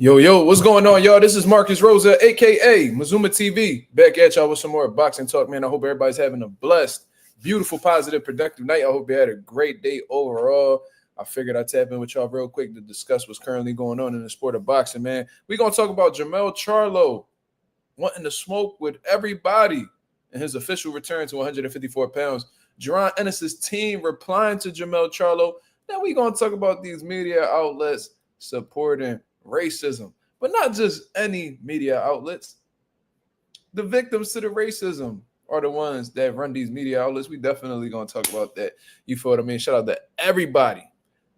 Yo, what's going on, y'all? This is Marcus Rosa, a.k.a. Mazuma TV, back at y'all with some more boxing talk, man. I hope everybody's having a blessed, beautiful, positive, productive night. I hope you had a great day overall. I figured I'd tap in with y'all real quick to discuss what's currently going on in the sport of boxing, man. We're going to talk about Jermell Charlo wanting to smoke with everybody in his official return to 154 pounds. Jaron Ennis' team replying to Jermell Charlo. Now we're going to talk about these media outlets supporting racism, but not just any media outlets. The victims to the racism are the ones that run these media outlets. We definitely gonna talk about that. You feel what I mean? Shout out to everybody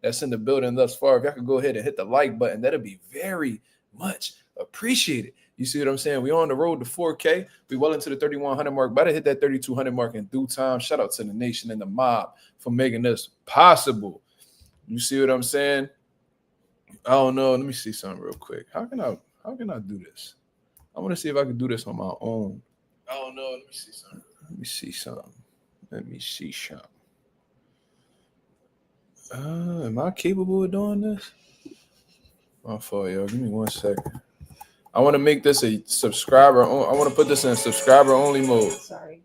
that's in the building thus far. If y'all could go ahead and hit the like button, that'll be very much appreciated. You see what I'm saying? We on the road to 4K. We well into the 3,100 mark. Better hit that 3,200 mark in due time. Shout out to the nation and the mob for making this possible. You see what I'm saying? I don't know. Let me see something real quick. How can I do this? I want to see if I can do this on my own. I don't know. Let me see something. Am I capable of doing this? My fault, y'all. Give me 1 second. I want to make this a subscriber. I want to put this in subscriber only mode. Sorry.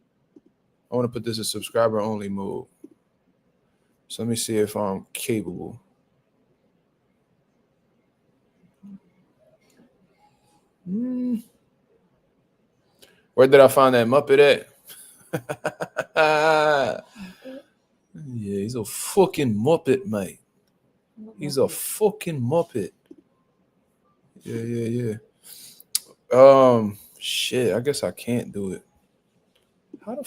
I want to put this in subscriber only mode. So let me see if I'm capable. Where did I find that Muppet at? Yeah, he's a fucking Muppet, mate. He's a fucking Muppet. Yeah. Shit, I guess I can't do it. How the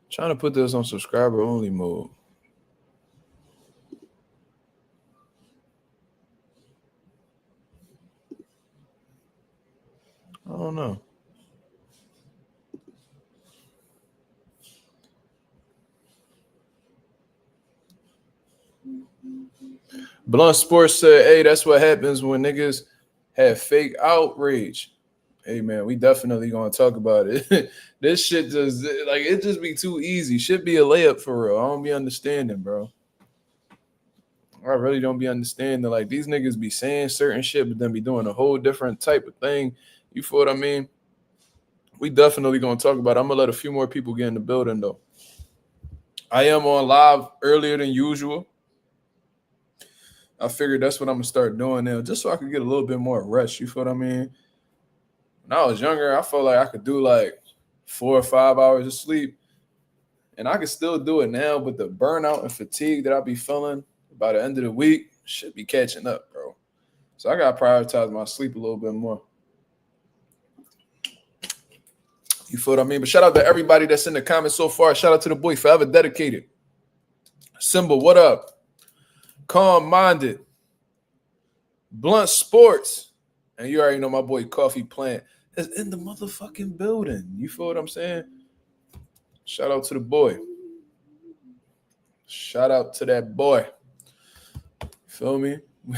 trying to put this on subscriber only mode. I don't know. Blunt Sports said, hey, that's what happens when niggas have fake outrage. Hey, man, we definitely going to talk about it. This shit just, like, it just be too easy. Should be a layup for real. I don't be understanding, bro. I really don't be understanding. Like, these niggas be saying certain shit, but then be doing a whole different type of thing. You feel what I mean? We definitely going to talk about it. I'm going to let a few more people get in the building, though. I am on live earlier than usual. I figured that's what I'm going to start doing now, just so I could get a little bit more rest. You feel what I mean? When I was younger, I felt like I could do like 4 or 5 hours of sleep. And I can still do it now, but the burnout and fatigue that I be feeling by the end of the week should be catching up, bro. So I got to prioritize my sleep a little bit more. You feel what I mean? But shout out to everybody that's in the comments so far. Shout out to the boy Forever Dedicated. Symbol, what up? Calm Minded. Blunt Sports. And you already know my boy Coffee Plant is in the motherfucking building. You feel what I'm saying? Shout out to the boy. Shout out to that boy. Feel me?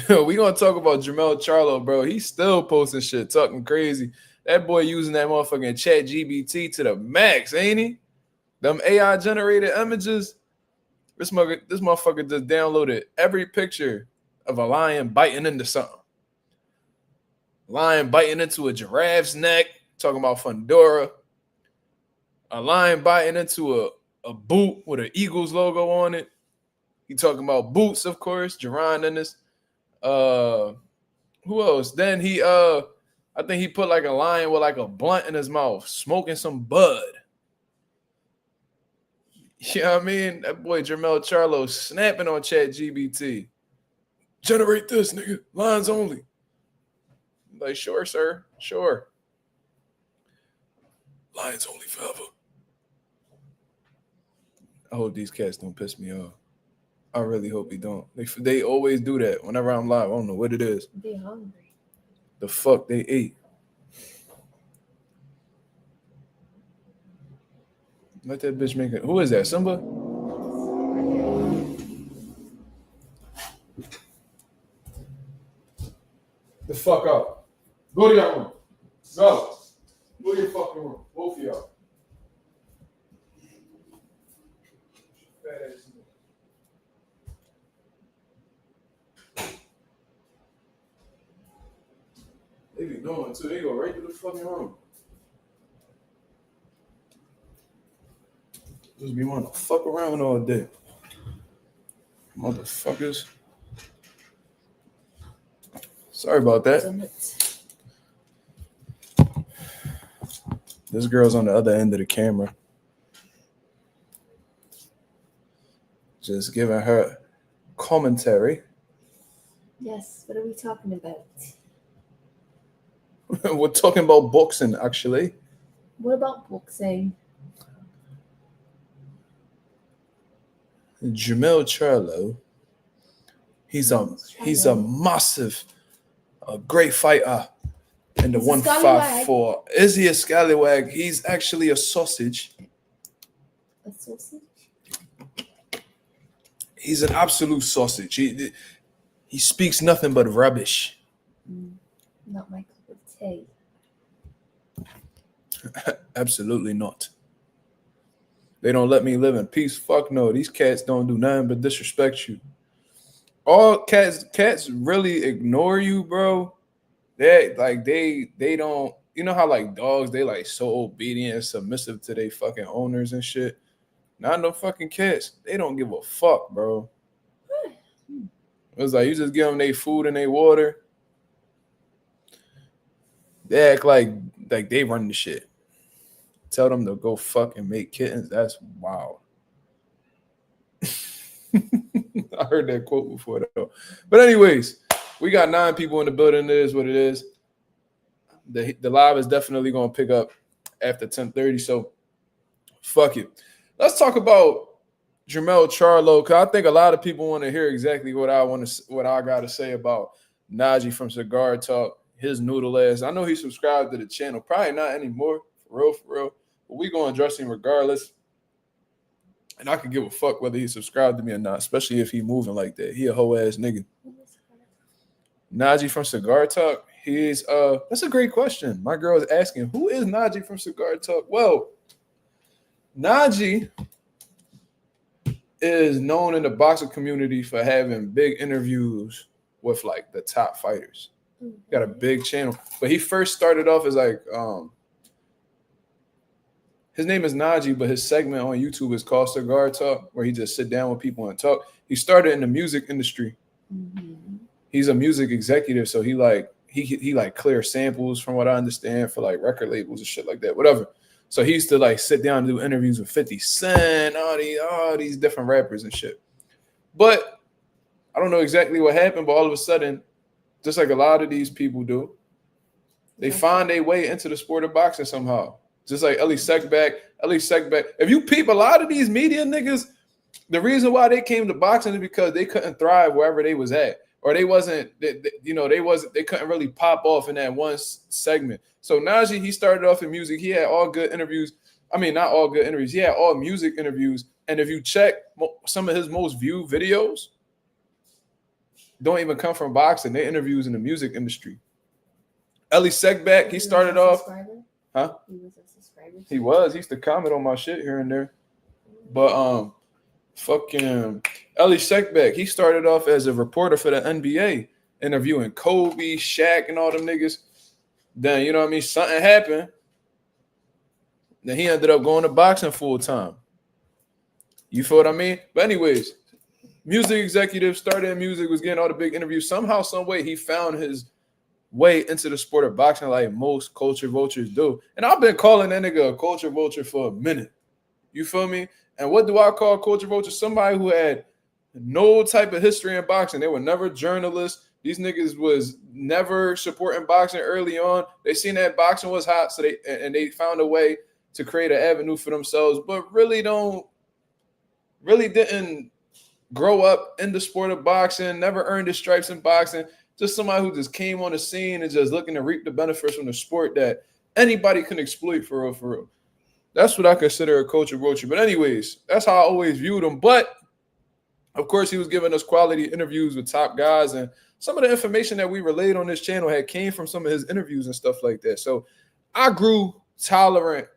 We gonna talk about Jermell Charlo, bro. He's still posting shit, talking crazy. That boy using that motherfucking chat GBT to the max, ain't he? Them AI generated images. This motherfucker just downloaded every picture of a lion biting into something. Lion biting into a giraffe's neck, talking about Fundora. A lion biting into a boot with an Eagles logo on it. He talking about boots, of course. Jaron Ennis. Who else? Then he I think he put like a lion with like a blunt in his mouth, smoking some bud. You know what I mean? That boy Jermell Charlo snapping on chat GBT. Generate this, nigga. Lines only. Like, sure, sir. Sure. Lines only forever. I hope these cats don't piss me off. I really hope they don't. They always do that whenever I'm live. I don't know what it is. They hungry. The fuck they ate. Let that bitch make it. Who is that? Simba? The fuck out. Go to your room. Go. Go to your fucking room. Both of y'all. Badass. doing too. They go right to the fucking room. Just be wanting to fuck around all day. Motherfuckers. Sorry about that. This girl's on the other end of the camera. Just giving her commentary. Yes, what are we talking about? We're talking about boxing, actually. What about boxing? Jermell Charlo. He's a massive, great fighter in the 154. Is he a scallywag? He's actually a sausage. A sausage? He's an absolute sausage. He speaks nothing but rubbish. Not my cup of tea. Absolutely not. They don't let me live in peace. Fuck no. These cats don't do nothing but disrespect you. All cats really ignore you, bro. They don't, you know how like dogs, they like so obedient and submissive to their fucking owners and shit. Not no fucking cats. They don't give a fuck, bro. It's like you just give them their food and their water. They act like they run the shit. Tell them to go fuck and make kittens. That's wild. I heard that quote before though. But anyways, we got 9 people in the building. It is what it is. The live is definitely going to pick up after 10:30. So fuck it. Let's talk about Jermell Charlo, because I think a lot of people want to hear exactly what I got to say about Najee from Cigar Talk, his noodle ass. I know he subscribed to the channel. Probably not anymore, for real. But we going to address him regardless. And I could give a fuck whether he subscribed to me or not, especially if he moving like that. He a hoe ass nigga. Najee from Cigar Talk. That's a great question. My girl is asking, who is Najee from Cigar Talk? Well, Najee is known in the boxing community for having big interviews with like the top fighters. Got a big channel, but he first started off as like his name is Najee, but his segment on YouTube is called Cigar Talk, where he just sit down with people and talk. He started in the music industry. Mm-hmm. He's a music executive, so he clears samples, from what I understand, for like record labels and shit like that, whatever. So he used to like sit down and do interviews with 50 Cent, all these different rappers and shit. But I don't know exactly what happened, but all of a sudden, just like a lot of these people do, they find their way into the sport of boxing somehow. Just like Ellie Seckback. If you peep, a lot of these media niggas, the reason why they came to boxing is because they couldn't thrive wherever they was at. Or they couldn't really pop off in that one segment. So Najee, he started off in music. He had all good interviews. I mean, not all good interviews. He had all music interviews. And if you check some of his most viewed videos, don't even come from boxing. They interviews in the music industry. Ellie Seckback, he started off. Huh? He was a subscriber. He was. He used to comment on my shit here and there. But fucking Ellie Seckback, he started off as a reporter for the NBA, interviewing Kobe, Shaq, and all them niggas. Then, you know what I mean, something happened. Then he ended up going to boxing full time. You feel what I mean? But anyways, music executive, started in music, was getting all the big interviews. Somehow, some way, he found his way into the sport of boxing like most culture vultures do. And I've been calling that nigga a culture vulture for a minute. You feel me? And what do I call culture vulture? Somebody who had no type of history in boxing. They were never journalists. These niggas was never supporting boxing early on. They seen that boxing was hot, so they found a way to create an avenue for themselves, but really didn't grow up in the sport of boxing, never earned his stripes in boxing. Just somebody who just came on the scene and just looking to reap the benefits from the sport that anybody can exploit for real. That's what I consider a culture vulture. But anyways, that's how I always viewed him. But of course, he was giving us quality interviews with top guys, and some of the information that we relayed on this channel had came from some of his interviews and stuff like that. So I grew tolerant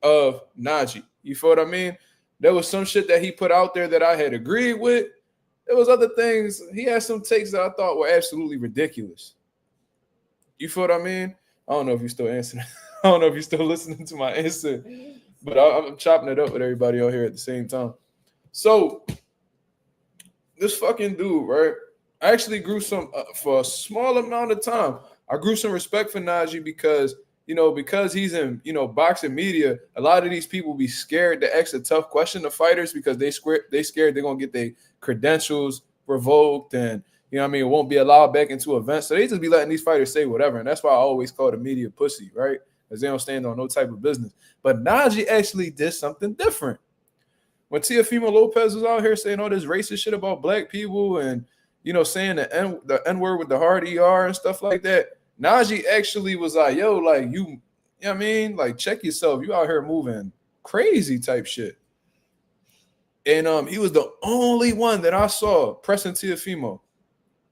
of Najee. You feel what I mean? There was some shit that he put out there that I had agreed with. There was other things. He had some takes that I thought were absolutely ridiculous. You feel what I mean? I don't know if you're still answering. I don't know if you're still listening to my answer, but I'm chopping it up with everybody out here at the same time. So this fucking dude, right? I actually grew some for a small amount of time. I grew some respect for Najee because because he's in boxing media. A lot of these people be scared to ask a tough question to fighters because they scared they're gonna get their credentials revoked and it won't be allowed back into events. So they just be letting these fighters say whatever, and that's why I always call the media pussy, right? Because they don't stand on no type of business. But Najee actually did something different. When Teofimo Lopez was out here saying all this racist shit about black people and saying the N word with the hard ER and stuff like that, Najee actually was like, yo, like you know what I mean? Like check yourself. You out here moving crazy type shit. And he was the only one that I saw pressing Teofimo.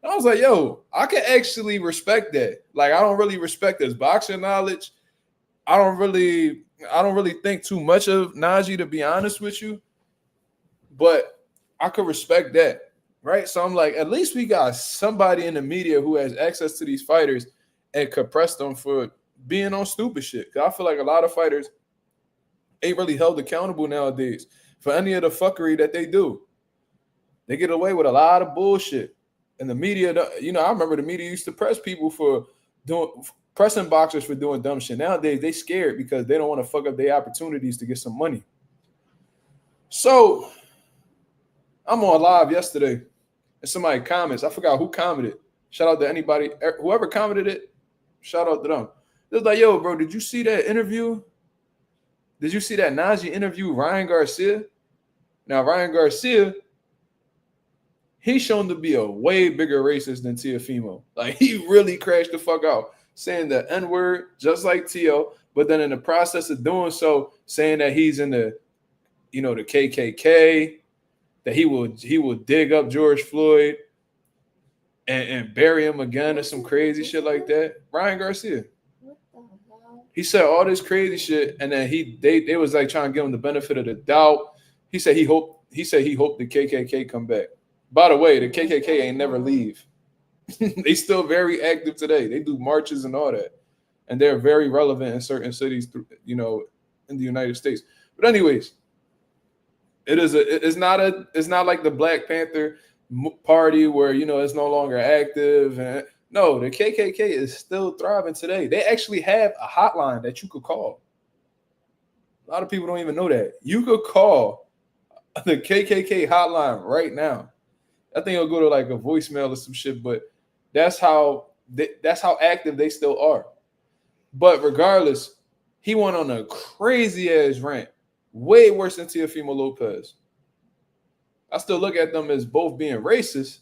I was like, yo, I can actually respect that. Like, I don't really respect his boxing knowledge. I don't really think too much of Najee, to be honest with you. But I could respect that, right? So I'm like, at least we got somebody in the media who has access to these fighters and could press them for being on stupid shit. Because I feel like a lot of fighters ain't really held accountable nowadays for any of the fuckery that they do. They get away with a lot of bullshit. And the media, I remember the media used to press people for pressing boxers for doing dumb shit. Nowadays, they scared because they don't want to fuck up their opportunities to get some money. So I'm on live yesterday, and somebody comments. I forgot who commented. Shout out to anybody, whoever commented it. Shout out to them. It was like, yo, bro, did you see that interview? Did you see that Najee interview Ryan Garcia? Now, Ryan Garcia, he's shown to be a way bigger racist than Teofimo. Like, he really crashed the fuck out, saying the N-word just like Teo, but then in the process of doing so, saying that he's in the KKK, that he will dig up George Floyd and bury him again or some crazy shit like that. Ryan Garcia. What the hell? He said all this crazy shit, and then they was like trying to give him the benefit of the doubt. He said he hoped the KKK come back. By the way, the KKK ain't never leave. They still very active today. They do marches and all that, and they're very relevant in certain cities, in the United States. But anyways, it's not like the Black Panther Party where it's no longer active. And no, the KKK is still thriving today. They actually have a hotline that you could call. A lot of people don't even know that. You could call the KKK hotline right now. I think it'll go to like a voicemail or some shit, but that's how active they still are. But regardless, he went on a crazy ass rant, way worse than Teofimo Lopez. I still look at them as both being racist,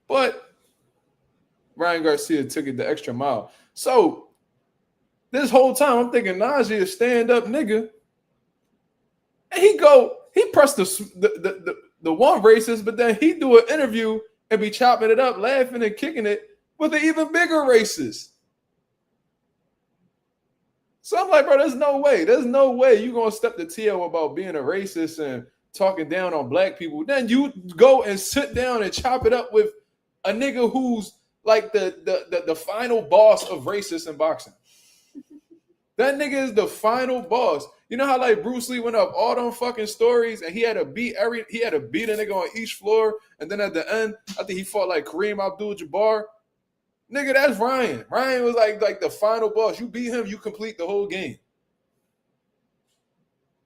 but Ryan Garcia took it the extra mile. So this whole time I'm thinking Najee is stand-up nigga, and he pressed the one racist, but then he do an interview and be chopping it up, laughing and kicking it with an even bigger racist. So I'm like, bro, there's no way you gonna step to Tio about being a racist and talking down on black people. Then you go and sit down and chop it up with a nigga who's like the final boss of racist in boxing. That nigga is the final boss. You know how like Bruce Lee went up all them fucking stories and he had to beat a nigga on each floor, and then at the end, I think he fought like Kareem Abdul-Jabbar. Nigga, that's Ryan. Ryan was like the final boss. You beat him, you complete the whole game.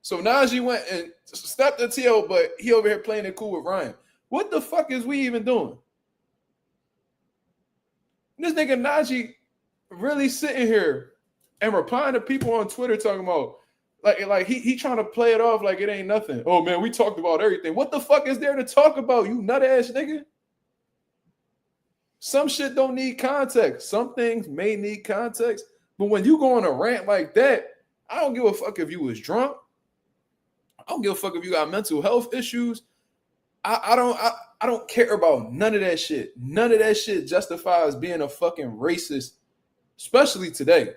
So Najee went and stepped the T.O., but he over here playing it cool with Ryan. What the fuck is we even doing? This nigga Najee really sitting here and replying to people on Twitter talking about like he trying to play it off like it ain't nothing. Oh man, we talked about everything. What the fuck is there to talk about, you nut ass nigga? Some shit don't need context. Some things may need context, but when you go on a rant like that, I don't give a fuck if you was drunk. I don't give a fuck if you got mental health issues. I don't care about none of that shit. None of that shit justifies being a fucking racist, especially today.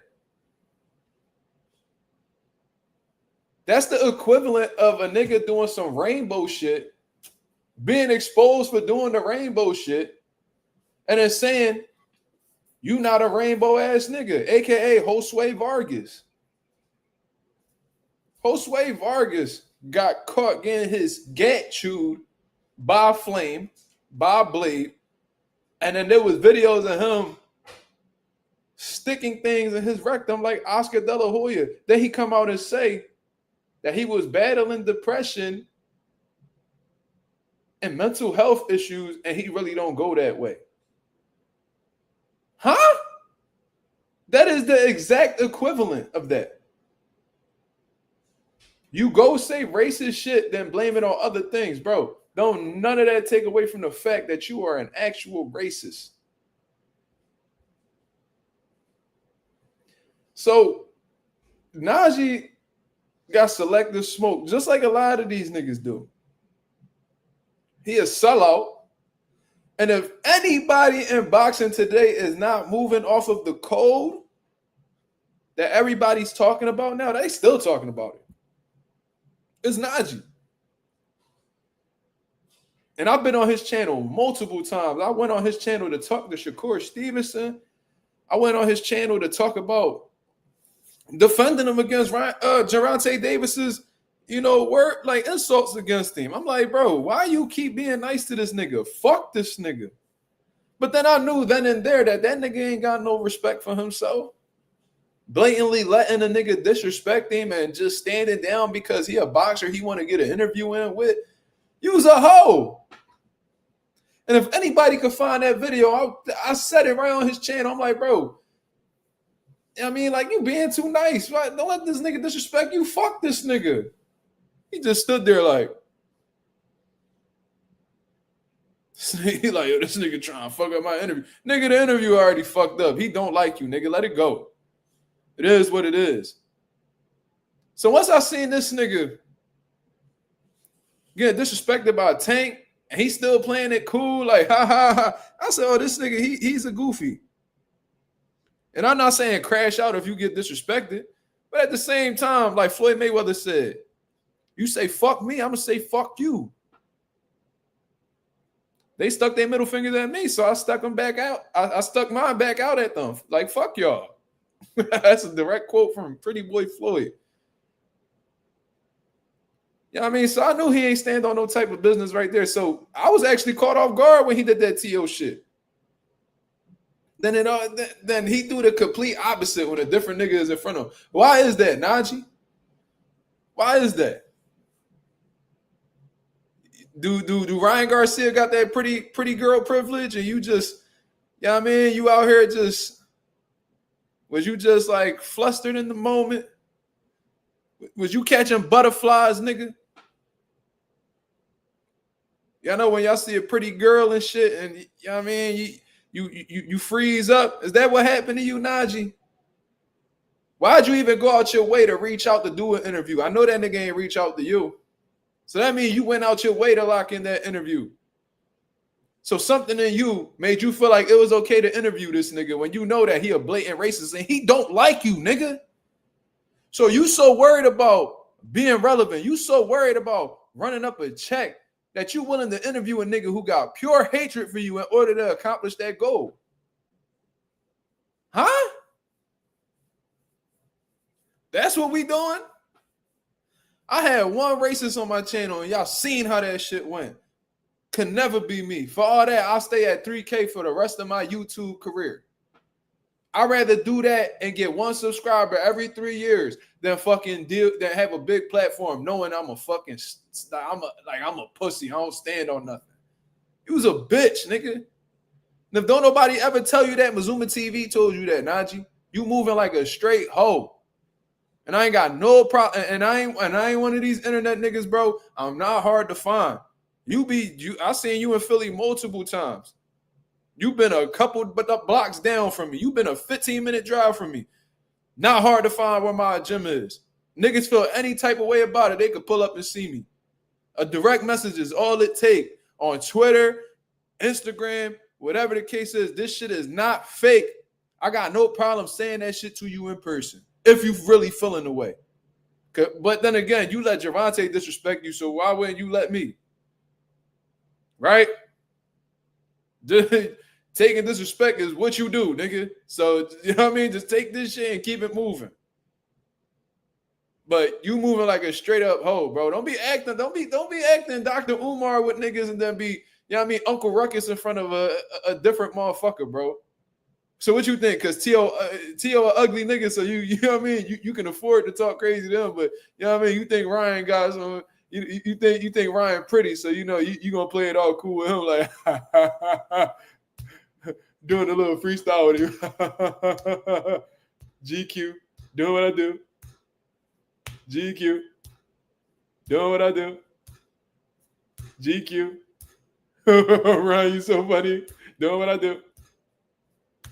That's the equivalent of a nigga doing some rainbow shit, being exposed for doing the rainbow shit, and then saying you not a rainbow ass nigga, aka Josue Vargas. Josue Vargas got caught getting his gat chewed by a flame, by a blade, and then there was videos of him sticking things in his rectum like Oscar De La Hoya. Then he come out and say that he was battling depression and mental health issues, and he really don't go that way. Huh? That is the exact equivalent of that. You go say racist shit, then blame it on other things, bro. Don't none of that take away from the fact that you are an actual racist. So Najee got selective smoke, just like a lot of these niggas do. He a sellout. And if anybody in boxing today is not moving off of the code that everybody's talking about now, they still talking about it. It's Najee. And I've been on his channel multiple times. I went on his channel to talk to Shakur Stevenson. I went on his channel to talk about defending him against Gervonta Davis's, word like insults against him. I'm like, bro, why you keep being nice to this nigga? Fuck this nigga. But then I knew then and there that nigga ain't got no respect for himself. Blatantly letting a nigga disrespect him and just standing down because he a boxer he want to get an interview in with. You's a hoe. And if anybody could find that video, I said it right on his channel. I'm like, bro, I mean, like, you being too nice. Right? Don't let this nigga disrespect you. Fuck this nigga. He just stood there like, he like, yo, this nigga trying to fuck up my interview. Nigga, the interview already fucked up. He don't like you, nigga. Let it go. It is what it is. So once I seen this nigga get disrespected by a Tank, and he's still playing it cool, like, ha, ha, ha. I said, oh, this nigga, he's a goofy. And I'm not saying crash out if you get disrespected, but at the same time, like Floyd Mayweather said, you say fuck me, I'm going to say fuck you. They stuck their middle fingers at me, so I stuck them back out. I stuck mine back out at them. Like, fuck y'all. That's a direct quote from Pretty Boy Floyd. You know what I mean? So I knew he ain't stand on no type of business right there. So I was actually caught off guard when he did that TO shit. Then he do the complete opposite when a different nigga is in front of him. Why is that, Najee? Why is that? Do Ryan Garcia got that pretty girl privilege and you just, you know what I mean? You out here was you just like flustered in the moment? Was you catching butterflies, nigga? Y'all know when y'all see a pretty girl and shit and, you know what I mean? You freeze up. Is that what happened to you, Najee? Why'd you even go out your way to reach out to do an interview? I know that nigga ain't reach out to you. So that means you went out your way to lock in that interview. So something in you made you feel like it was okay to interview this nigga when you know that he a blatant racist and he don't like you, nigga. So you so worried about being relevant. You so worried about running up a check that you willing to interview a nigga who got pure hatred for you in order to accomplish that goal. Huh? That's what we doing? I had one racist on my channel and y'all seen how that shit went. Can never be me. For all that, I'll stay at 3K for the rest of my YouTube career. I'd rather do that and get one subscriber every 3 years than than have a big platform knowing I'm a pussy. I don't stand on nothing. You was a bitch, nigga. And if don't nobody ever tell you that, Mazuma TV told you that, Najee. You moving like a straight hoe. And I ain't got no problem. And I ain't one of these internet niggas, bro. I'm not hard to find. I seen you in Philly multiple times. You've been a couple blocks down from me. You've been a 15-minute drive from me. Not hard to find where my gym is. Niggas feel any type of way about it, they could pull up and see me. A direct message is all it take on Twitter, Instagram, whatever the case is. This shit is not fake. I got no problem saying that shit to you in person if you really feeling the way. But then again, you let Gervonta disrespect you, so why wouldn't you let me? Right? Taking disrespect is what you do, nigga. So, you know what I mean? Just take this shit and keep it moving. But you moving like a straight up hoe, bro. Don't be acting Dr. Umar with niggas and then be, you know what I mean, Uncle Ruckus in front of a different motherfucker, bro. So what you think? Because T.O. a ugly nigga, so you know what I mean? You can afford to talk crazy to him, but you know what I mean? You think Ryan got some, you think Ryan pretty, so you know you gonna play it all cool with him, like doing a little freestyle with him. GQ, doing what I do. GQ, doing what I do. GQ, Ryan, you so funny. Doing what I do.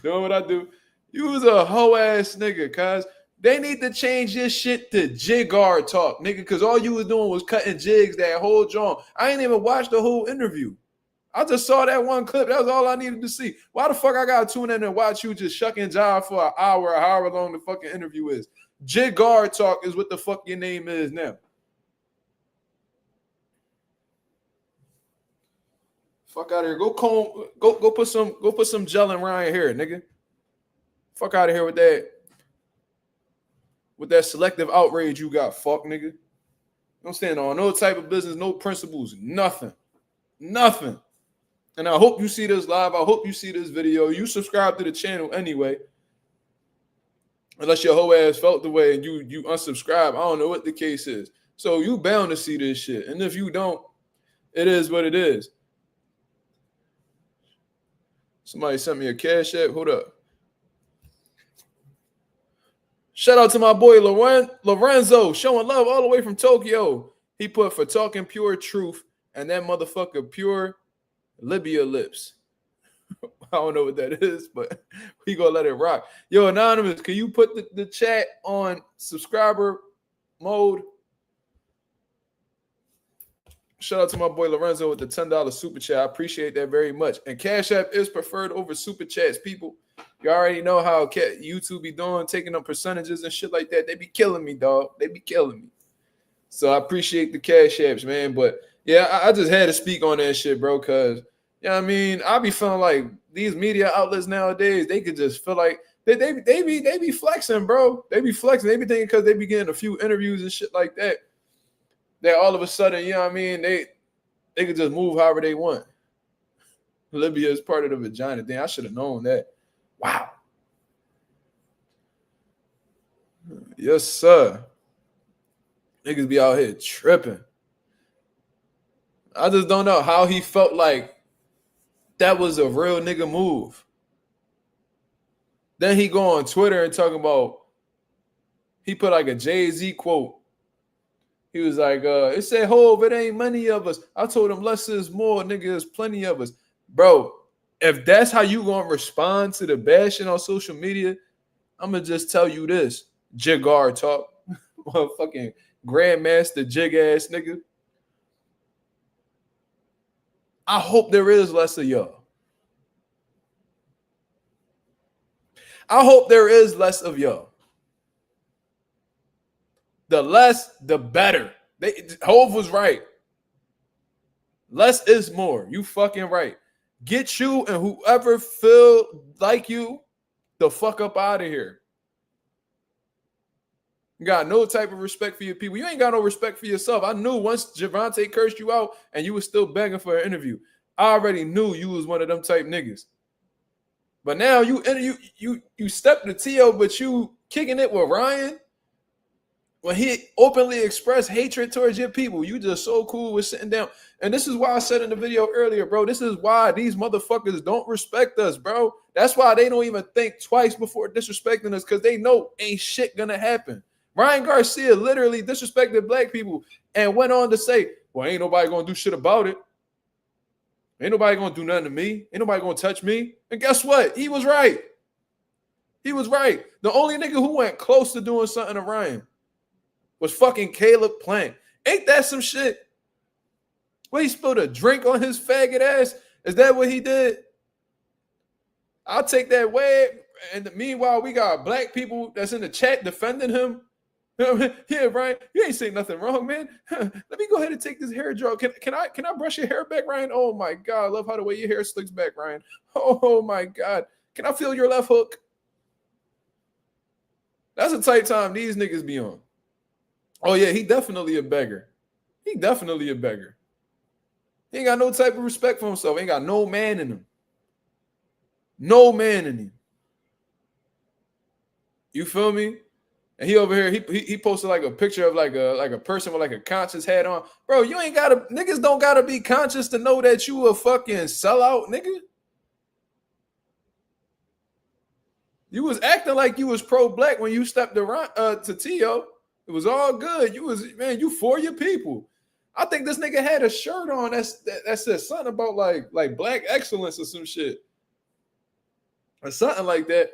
Doing what I do. You was a hoe ass nigga, cuz they need to change this shit to jiggar talk, nigga, because all you was doing was cutting jigs that whole John. I ain't even watched the whole interview. I just saw that one clip. That was all I needed to see. Why the fuck I gotta tune in and watch you just shuck and jive for an hour or however long the fucking interview is? Jiggar talk is what the fuck your name is now. Fuck out of here. Go put some gel in Ryan hair, nigga. Fuck out of here with that selective outrage you got, fuck, nigga. Don't stand on no type of business, no principles, nothing. Nothing. And I hope you see this live. I hope you see this video. You subscribe to the channel anyway. Unless your whole ass felt the way and you unsubscribe. I don't know what the case is. So you bound to see this shit. And if you don't, it is what it is. Somebody sent me a cash app. Hold up. Shout out to my boy Lorenzo, showing love all the way from Tokyo. He put for talking pure truth and that motherfucker pure Libya lips. I don't know what that is, but we gonna let it rock. Yo, Anonymous, can you put the chat on subscriber mode? Shout out to my boy Lorenzo with the $10 super chat. I appreciate that very much. And Cash App is preferred over super chats, people. You already know how YouTube be doing, taking up percentages and shit like that. They be killing me, dog. They be killing me. So I appreciate the Cash Apps, man. But yeah, I just had to speak on that shit, bro, because, you know what I mean? I be feeling like these media outlets nowadays, they could just feel like they be flexing, bro. They be flexing. They be thinking because they be getting a few interviews and shit like that, that all of a sudden, you know what I mean, they could just move however they want. Libya is part of the vagina thing. I should have known that. Wow. Yes, sir. Niggas be out here tripping. I just don't know how he felt like that was a real nigga move. Then he go on Twitter and talk about, he put like a Jay-Z quote. He was like, it said, Hov, it ain't many of us. I told him less is more, nigga, there's plenty of us. Bro, if that's how you gonna respond to the bashing on social media, I'm gonna just tell you this. Jiggar talk. Motherfucking grandmaster jig ass nigga. I hope there is less of y'all. I hope there is less of y'all. The less, the better. Hov was right. Less is more. You fucking right. Get you and whoever feel like you the fuck up out of here. You got no type of respect for your people. You ain't got no respect for yourself. I knew once Javante cursed you out and you was still begging for an interview. I already knew you was one of them type niggas. But now you stepped to T.O., but you kicking it with Ryan when he openly expressed hatred towards your people. You just so cool with sitting down. And this is why I said in the video earlier, bro, this is why these motherfuckers don't respect us, bro. That's why they don't even think twice before disrespecting us, because they know ain't shit gonna happen. Ryan Garcia literally disrespected black people and went on to say, well, ain't nobody gonna do shit about it. Ain't nobody gonna do nothing to me. Ain't nobody gonna touch me. And guess what? He was right. He was right. The only nigga who went close to doing something to Ryan was fucking Caleb Plant. Ain't that some shit? What, he spilled a drink on his faggot ass? Is that what he did? I'll take that way. And meanwhile, we got black people that's in the chat defending him. Yeah, Ryan, you ain't saying nothing wrong, man. Let me go ahead and take this hair draw. Can I brush your hair back, Ryan? Oh my god, I love how the way your hair slicks back, Ryan. Oh my god. Can I feel your left hook? That's the type time these niggas be on. Oh yeah, he definitely a beggar. He definitely a beggar. He ain't got no type of respect for himself. Ain't got no man in him. No man in him. You feel me? And he over here, he posted like a picture of like a person with like a conscious hat on. Bro, you ain't gotta, niggas don't gotta be conscious to know that you a fucking sellout, nigga. You was acting like you was pro-black when you stepped around to Tio. It was all good. You was, man, you for your people. I think this nigga had a shirt on that said something about like black excellence or some shit. Or something like that.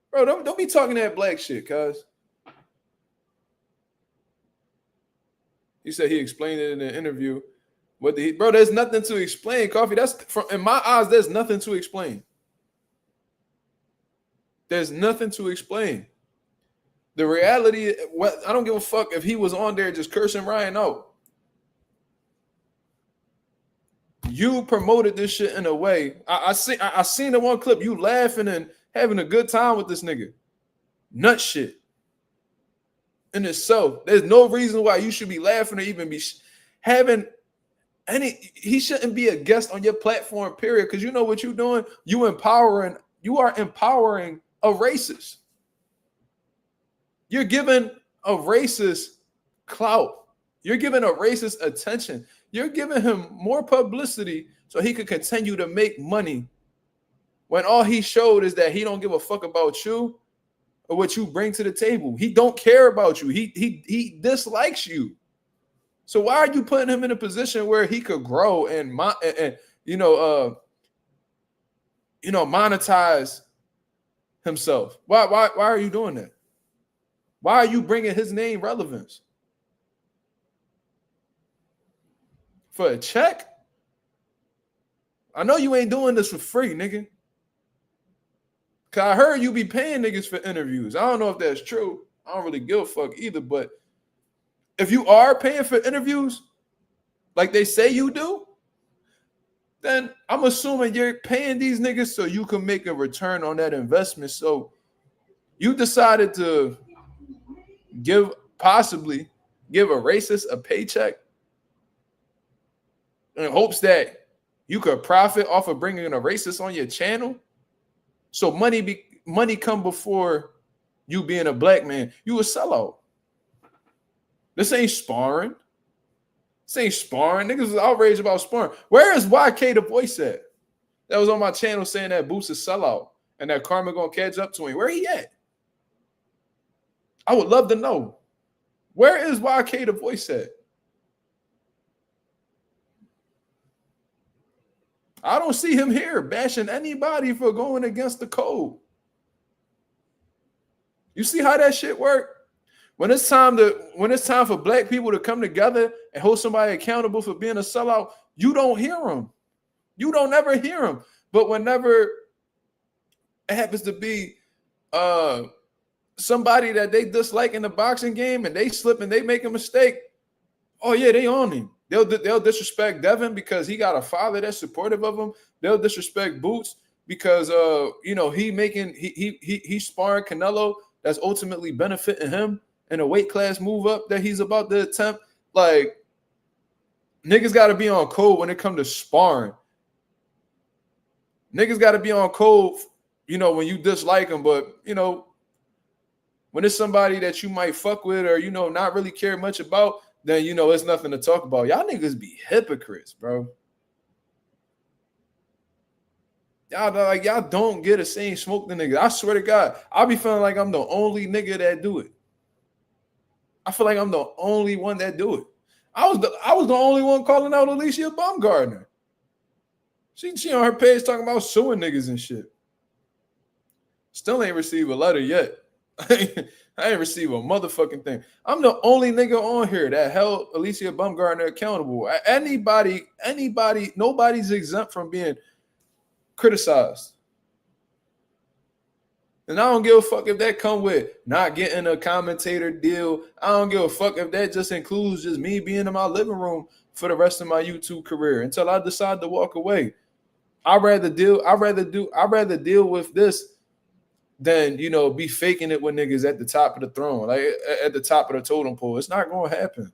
Bro, don't be talking that black shit, cuz. He said he explained it in an interview. Bro, there's nothing to explain, Coffee. In my eyes, there's nothing to explain. There's nothing to explain. The reality, I don't give a fuck if he was on there just cursing Ryan out. You promoted this shit in a way. I seen the one clip, you laughing and having a good time with this nigga. Nut shit. In itself, there's no reason why you should be laughing or even be having any. He shouldn't be a guest on your platform, period. Because you know what you're doing. You are empowering a racist. You're giving a racist clout. You're giving a racist attention. You're giving him more publicity so he could continue to make money when all he showed is that he don't give a fuck about you or what you bring to the table. He don't care about you. He dislikes you. So why are you putting him in a position where he could grow and monetize himself? Why are you doing that? Why are you bringing his name relevance? For a check? I know you ain't doing this for free, nigga. Cause I heard you be paying niggas for interviews. I don't know if that's true. I don't really give a fuck either. But if you are paying for interviews, like they say you do, then I'm assuming you're paying these niggas so you can make a return on that investment. So you decided to possibly give a racist a paycheck in hopes that you could profit off of bringing a racist on your channel. So money come before you being a black man. You a sellout. This ain't sparring. This ain't sparring. Niggas was outraged about sparring. Where is YK the voice at? That was on my channel saying that Boots is sellout and that karma gonna catch up to him. Where he at? I would love to know. Where is YK the voice at? I don't see him here bashing anybody for going against the code. You see how that shit work? When it's time for black people to come together and hold somebody accountable for being a sellout, you don't hear them. You don't ever hear them. But whenever it happens to be somebody that they dislike in the boxing game and they slip and they make a mistake, oh yeah, they on him. They'll disrespect Devin because he got a father that's supportive of him. They'll disrespect Boots because he's sparring Canelo that's ultimately benefiting him in a weight class move up that he's about to attempt. Like, niggas got to be on code when it comes to sparring. Niggas got to be on code, when you dislike them, but when it's somebody that you might fuck with or not really care much about, then it's nothing to talk about. Y'all niggas be hypocrites, bro. Y'all don't get the same smoke than niggas. I swear to God, I be feeling like I'm the only nigga that do it. I feel like I'm the only one that do it. I was the only one calling out Alicia Baumgardner. She on her page talking about suing niggas and shit. Still ain't received a letter yet. I ain't received a motherfucking thing. I'm the only nigga on here that held Alicia Baumgardner accountable. Anybody, nobody's exempt from being criticized. And I don't give a fuck if that come with not getting a commentator deal. I don't give a fuck if that just includes just me being in my living room for the rest of my YouTube career until I decide to walk away. I'd rather deal with this than, you know, be faking it with niggas at the top of the throne, like at the top of the totem pole. It's not gonna happen.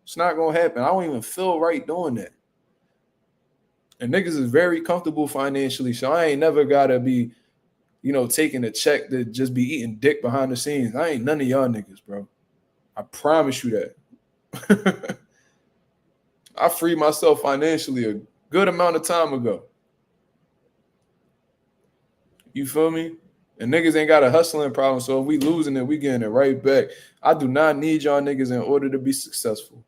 It's not gonna happen. I don't even feel right doing that. And niggas is very comfortable financially, so I ain't never gotta be, you know, taking a check to just be eating dick behind the scenes. I ain't none of y'all niggas, bro. I promise you that. I freed myself financially a good amount of time ago. You feel me? And niggas ain't got a hustling problem, so if we losing it, we getting it right back. I do not need y'all niggas in order to be successful.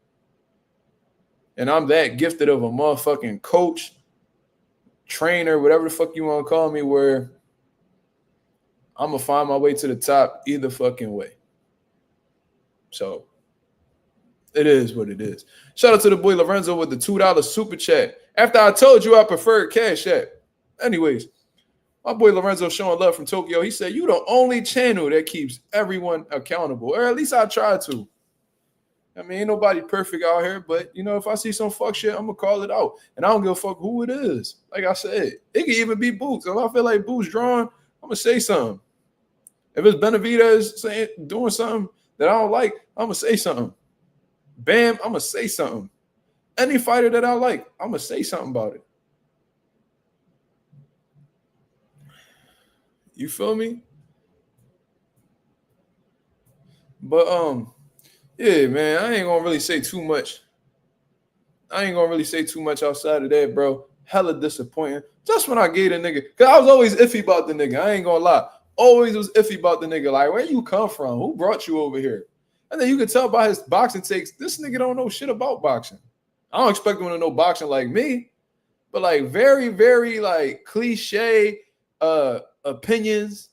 And I'm that gifted of a motherfucking coach, trainer, whatever the fuck you want to call me, where I'm going to find my way to the top either fucking way. So it is what it is. Shout out to the boy Lorenzo with the $2 super chat. After I told you I preferred CashApp. Anyways, my boy Lorenzo showing love from Tokyo. He said, you the only channel that keeps everyone accountable. Or at least I try to. I mean, ain't nobody perfect out here. But, you know, if I see some fuck shit, I'm going to call it out. And I don't give a fuck who it is. Like I said, it can even be Boots. If I feel like Boots drawing, I'm going to say something. If it's Benavidez doing something that I don't like, I'm going to say something. Bam, I'm going to say something. Any fighter that I like, I'm going to say something about it. You feel me? But, yeah, man, I ain't going to really say too much. Outside of that, bro. Hella disappointing. Just when I gave the nigga, because I was always iffy about the nigga. I ain't going to lie. Always was iffy about the nigga. Like, where you come from? Who brought you over here? And then you can tell by his boxing takes, this nigga don't know shit about boxing. I don't expect him to know boxing like me, but like very, very like cliche opinions.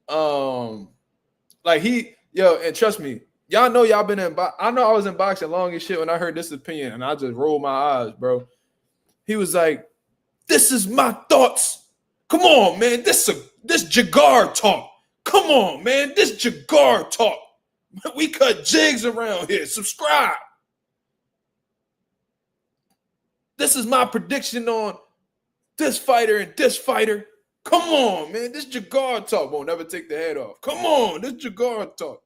Like and trust me, y'all know y'all been in. I know I was in boxing long as shit when I heard this opinion, and I just rolled my eyes, bro. He was like, "This is my thoughts. Come on, man. This Jagar talk. Come on, man. This Jagar talk. We cut jigs around here. Subscribe. This is my prediction on this fighter and this fighter. Come on, man. This Jagar talk won't never take the head off. Come on, this Jagar talk.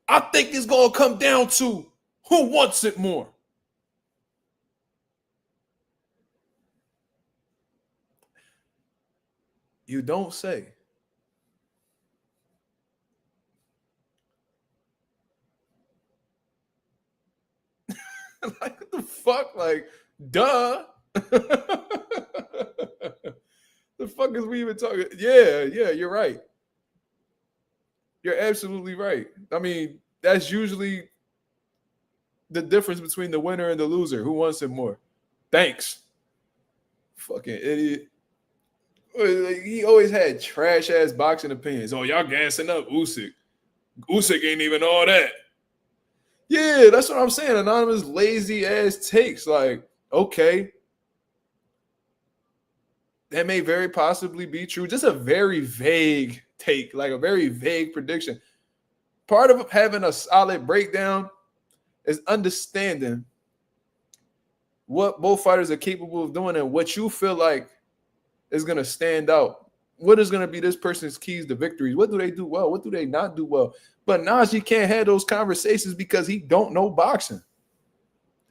I think it's going to come down to who wants it more." You don't say. Like, what the fuck? Like, duh. The fuck is we even talking? Yeah, you're right. You're absolutely right. I mean, that's usually the difference between the winner and the loser. Who wants it more? Thanks. Fucking idiot. He always had trash ass boxing opinions. Oh, y'all gassing up Usyk. Usyk ain't even all that. Yeah, that's what I'm saying. Anonymous lazy ass takes. Like, okay, that may very possibly be true. Just a very vague take, like a very vague prediction. Part of having a solid breakdown is understanding what both fighters are capable of doing and what you feel like is going to stand out. What is going to be this person's keys to victories? What do they do well? What do they not do well? But Najee can't have those conversations because he don't know boxing.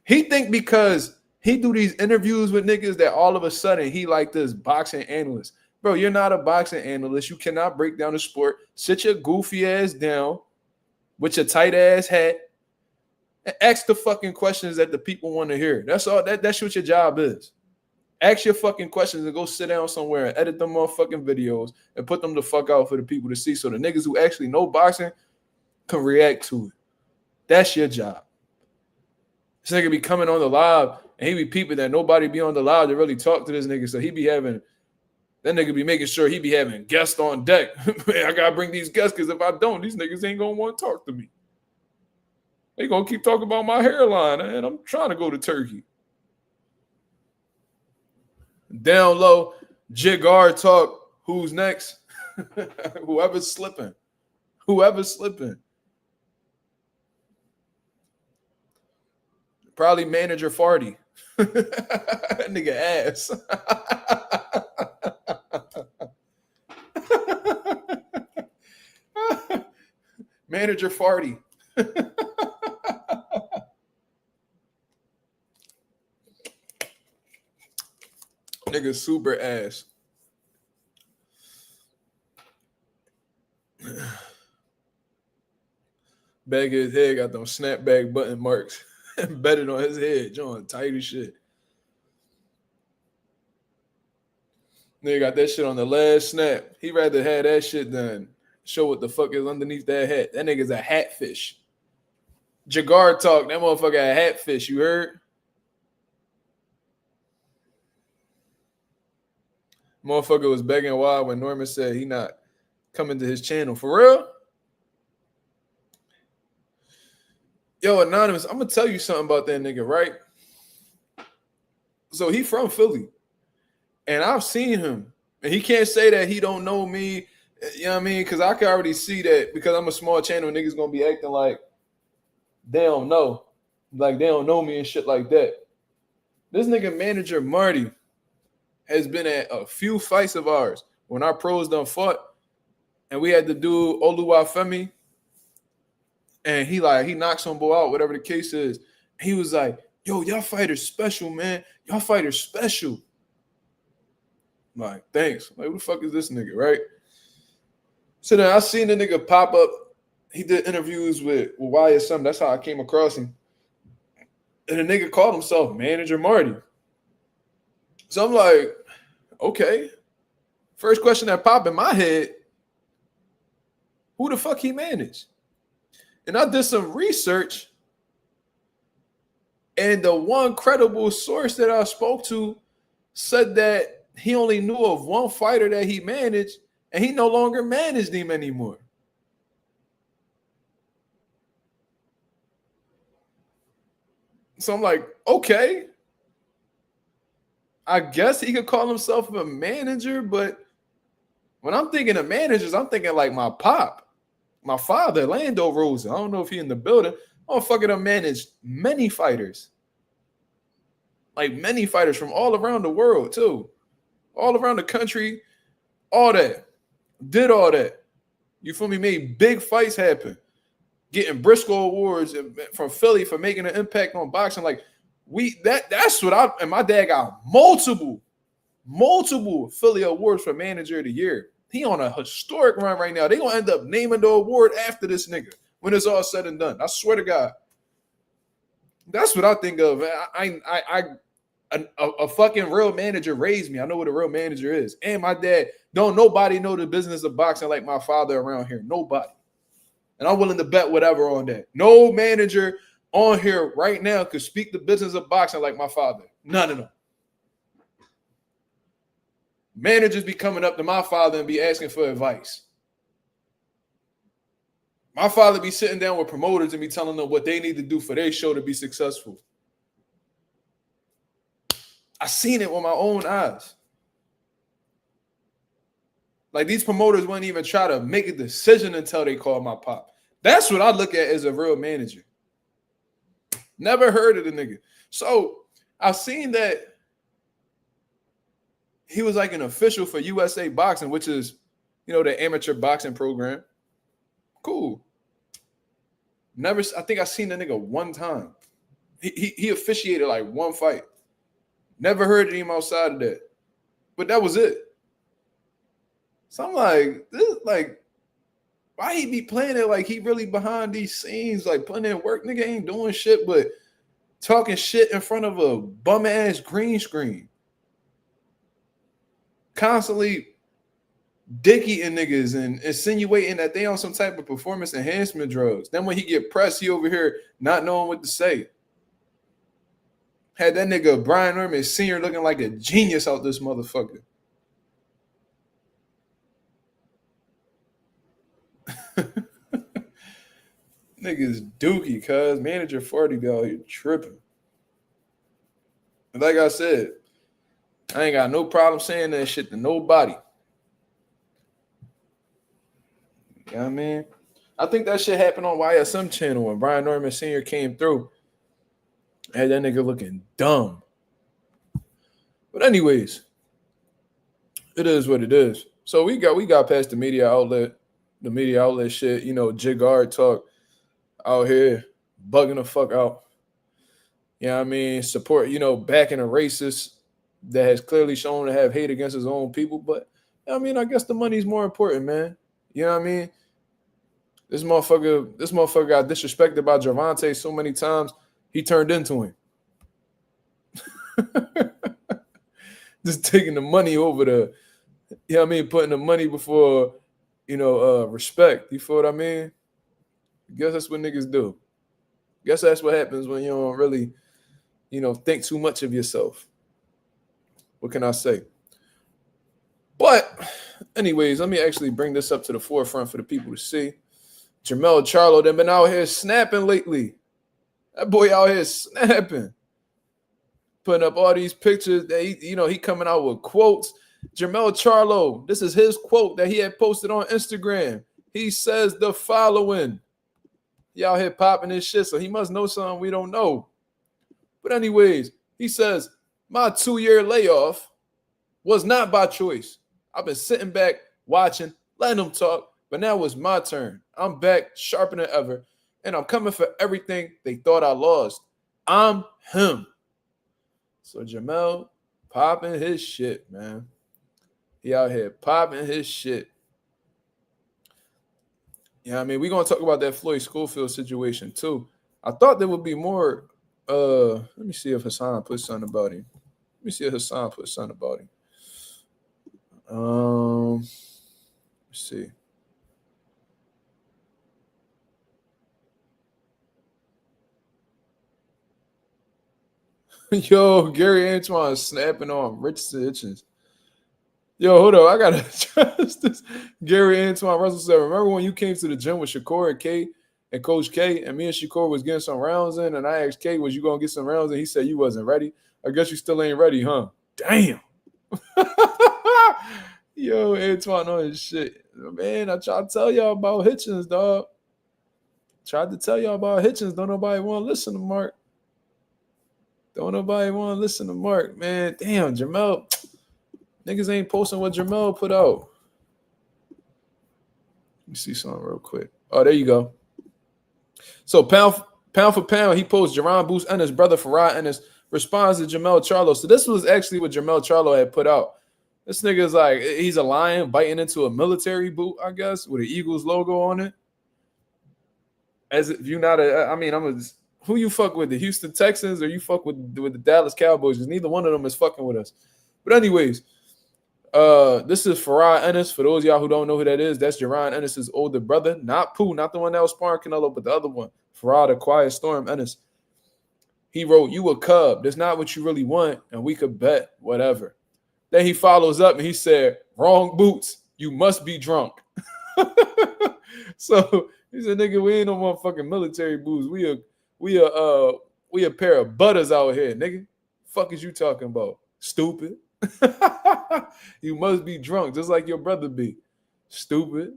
He think because he do these interviews with niggas that all of a sudden he like this boxing analyst. Bro, you're not a boxing analyst. You cannot break down the sport. Sit your goofy ass down with your tight ass hat and ask the fucking questions that the people want to hear. That's all. That's what your job is. Ask your fucking questions and go sit down somewhere and edit them motherfucking videos and put them the fuck out for the people to see so the niggas who actually know boxing can react to it. That's your job. This nigga be coming on the live and he be peeping that nobody be on the live to really talk to this nigga. So he be having, that nigga be making sure he be having guests on deck. Man, I gotta bring these guests because if I don't, these niggas ain't gonna want to talk to me. They gonna keep talking about my hairline and I'm trying to go to Turkey. Down low, Jigar talk. Who's next? Whoever's slipping. Whoever's slipping. Probably manager Farty. Nigga ass. Manager Farty. Nigga super ass. Bag his head got them snapback button marks embedded on his head. John, tight as shit. Nigga got that shit on the last snap. He rather have that shit than show what the fuck is underneath that hat. That nigga's a hatfish. Jagar talk. That motherfucker a hatfish. You heard? Motherfucker was begging wild when Norman said he not coming to his channel. For real? Yo, Anonymous, I'm going to tell you something about that nigga, right? So he from Philly. And I've seen him. And he can't say that he don't know me. You know what I mean? Because I can already see that because I'm a small channel, niggas going to be acting like they don't know. Like they don't know me and shit like that. This nigga manager, Marty, has been at a few fights of ours when our pros done fought. And we had to do Oluwafemi. And he knocked some boy out, whatever the case is. He was like, yo, y'all fighters special, man. Y'all fighters special. I'm like, thanks. I'm like, who the fuck is this nigga, right? So then I seen the nigga pop up. He did interviews with Wyatt something. That's how I came across him. And the nigga called himself Manager Marty. So I'm like, okay. First question that popped in my head, who the fuck he managed? And I did some research, and the one credible source that I spoke to said that he only knew of one fighter that he managed, and he no longer managed him anymore. So I'm like, okay. I guess he could call himself a manager, but when I'm thinking of managers, I'm thinking like my pop. My father, Lando Rosa. I don't know if he in the building. Motherfucker done managed many fighters. Like many fighters from all around the world, too. All around the country. All that. Did all that. You feel me? Made big fights happen. Getting Briscoe Awards from Philly for making an impact on boxing. Like, that's what and my dad got multiple Philly awards for Manager of the Year. He on a historic run right now. They gonna end up naming the award after this nigga when it's all said and done. I swear to God. That's what I think of. A fucking real manager raised me. I know what a real manager is. And my dad, don't nobody know the business of boxing like my father around here. Nobody. And I'm willing to bet whatever on that. No manager on here right now could speak the business of boxing like my father. None of them. Managers be coming up to my father and be asking for advice. My father be sitting down with promoters and be telling them what they need to do for their show to be successful. I seen it with my own eyes. Like these promoters wouldn't even try to make a decision until they call my pop. That's what I look at as a real manager. Never heard of the nigga. So I seen that he was like an official for USA Boxing, which is, the amateur boxing program. Cool. I think I seen the nigga one time. He officiated like one fight. Never heard of him outside of that. But that was it. So I'm like, why he be playing it like he really behind these scenes, like putting in work? Nigga ain't doing shit but talking shit in front of a bum-ass green screen. Constantly dick-eating niggas and insinuating that they on some type of performance enhancement drugs. Then when he get pressed, he over here not knowing what to say. Had that nigga Brian Norman Sr. looking like a genius out this motherfucker. Niggas dookie, cuz manager 40 be out here tripping. And like I said, I ain't got no problem saying that shit to nobody. You know what I mean? I think that shit happened on YSM channel when Brian Norman Sr. came through. Had that nigga looking dumb. But anyways, it is what it is. So we got past the media outlet shit, you know, Jigard talk out here, bugging the fuck out. You know what I mean? Support, you know, backing a racist that has clearly shown to have hate against his own people. But I mean, I guess the money's more important, man. You know what I mean? This motherfucker got disrespected by Javante so many times, he turned into him. Just taking the money over the, you know what I mean, putting the money before, you know, respect. You feel what I mean? Guess that's what niggas do. Guess that's what happens when you don't really, you know, think too much of yourself. What can I say? But anyways, let me actually bring this up to the forefront for the people to see. Jermell Charlo, they've been out here snapping lately. That boy out here snapping. Putting up all these pictures that he coming out with quotes. Jermell Charlo, this is his quote that he had posted on Instagram. He says the following. He out here popping his shit, so he must know something we don't know. But anyways, he says, my 2-year layoff was not by choice. I've been sitting back, watching, letting them talk, but now it's my turn. I'm back, sharper than ever, and I'm coming for everything they thought I lost. I'm him. So Jermell popping his shit, man. He out here popping his shit. Yeah, I mean, we're going to talk about that Floyd Schofield situation, too. I thought there would be more. Let me see if Hassan put something about him. Let's see. Yo, Gary Antoine snapping on Rich Hitchens. Yo, hold on. I got to trust this. Gary Antoine Russell said, remember when you came to the gym with Shakur and K and Coach K, and me and Shakur was getting some rounds in, and I asked K, was you going to get some rounds in? He said you wasn't ready. I guess you still ain't ready, huh? Damn. Yo, Antoine on his shit. Man, I tried to tell y'all about Hitchens, dog. Tried to tell y'all about Hitchens. Don't nobody want to listen to Mark. Man. Damn, Jermell. Niggas ain't posting what Jermell put out. Let me see something real quick. Oh, there you go. So pound for pound, he posts Jaron Boost Ennis, brother Farad Ennis, responds to Jermell Charlo. So this was actually what Jermell Charlo had put out. This nigga's like, he's a lion biting into a military boot, I guess, with an Eagles logo on it. As if you're not who you fuck with, the Houston Texans or you fuck with the Dallas Cowboys? Because neither one of them is fucking with us. But anyways, this is Farad Ennis. For those of y'all who don't know who that is, that's Jaron Ennis' older brother. Not Pooh, not the one that was sparring Canelo, but the other one. Farad, a Quiet Storm Ennis. He wrote, you a Cub. That's not what you really want, and we could bet whatever. Then he follows up and he said, wrong boots. You must be drunk. So he said, nigga, we ain't no motherfucking military boots. We a pair of butters out here, nigga. Fuck is you talking about? Stupid. You must be drunk, just like your brother be. Stupid.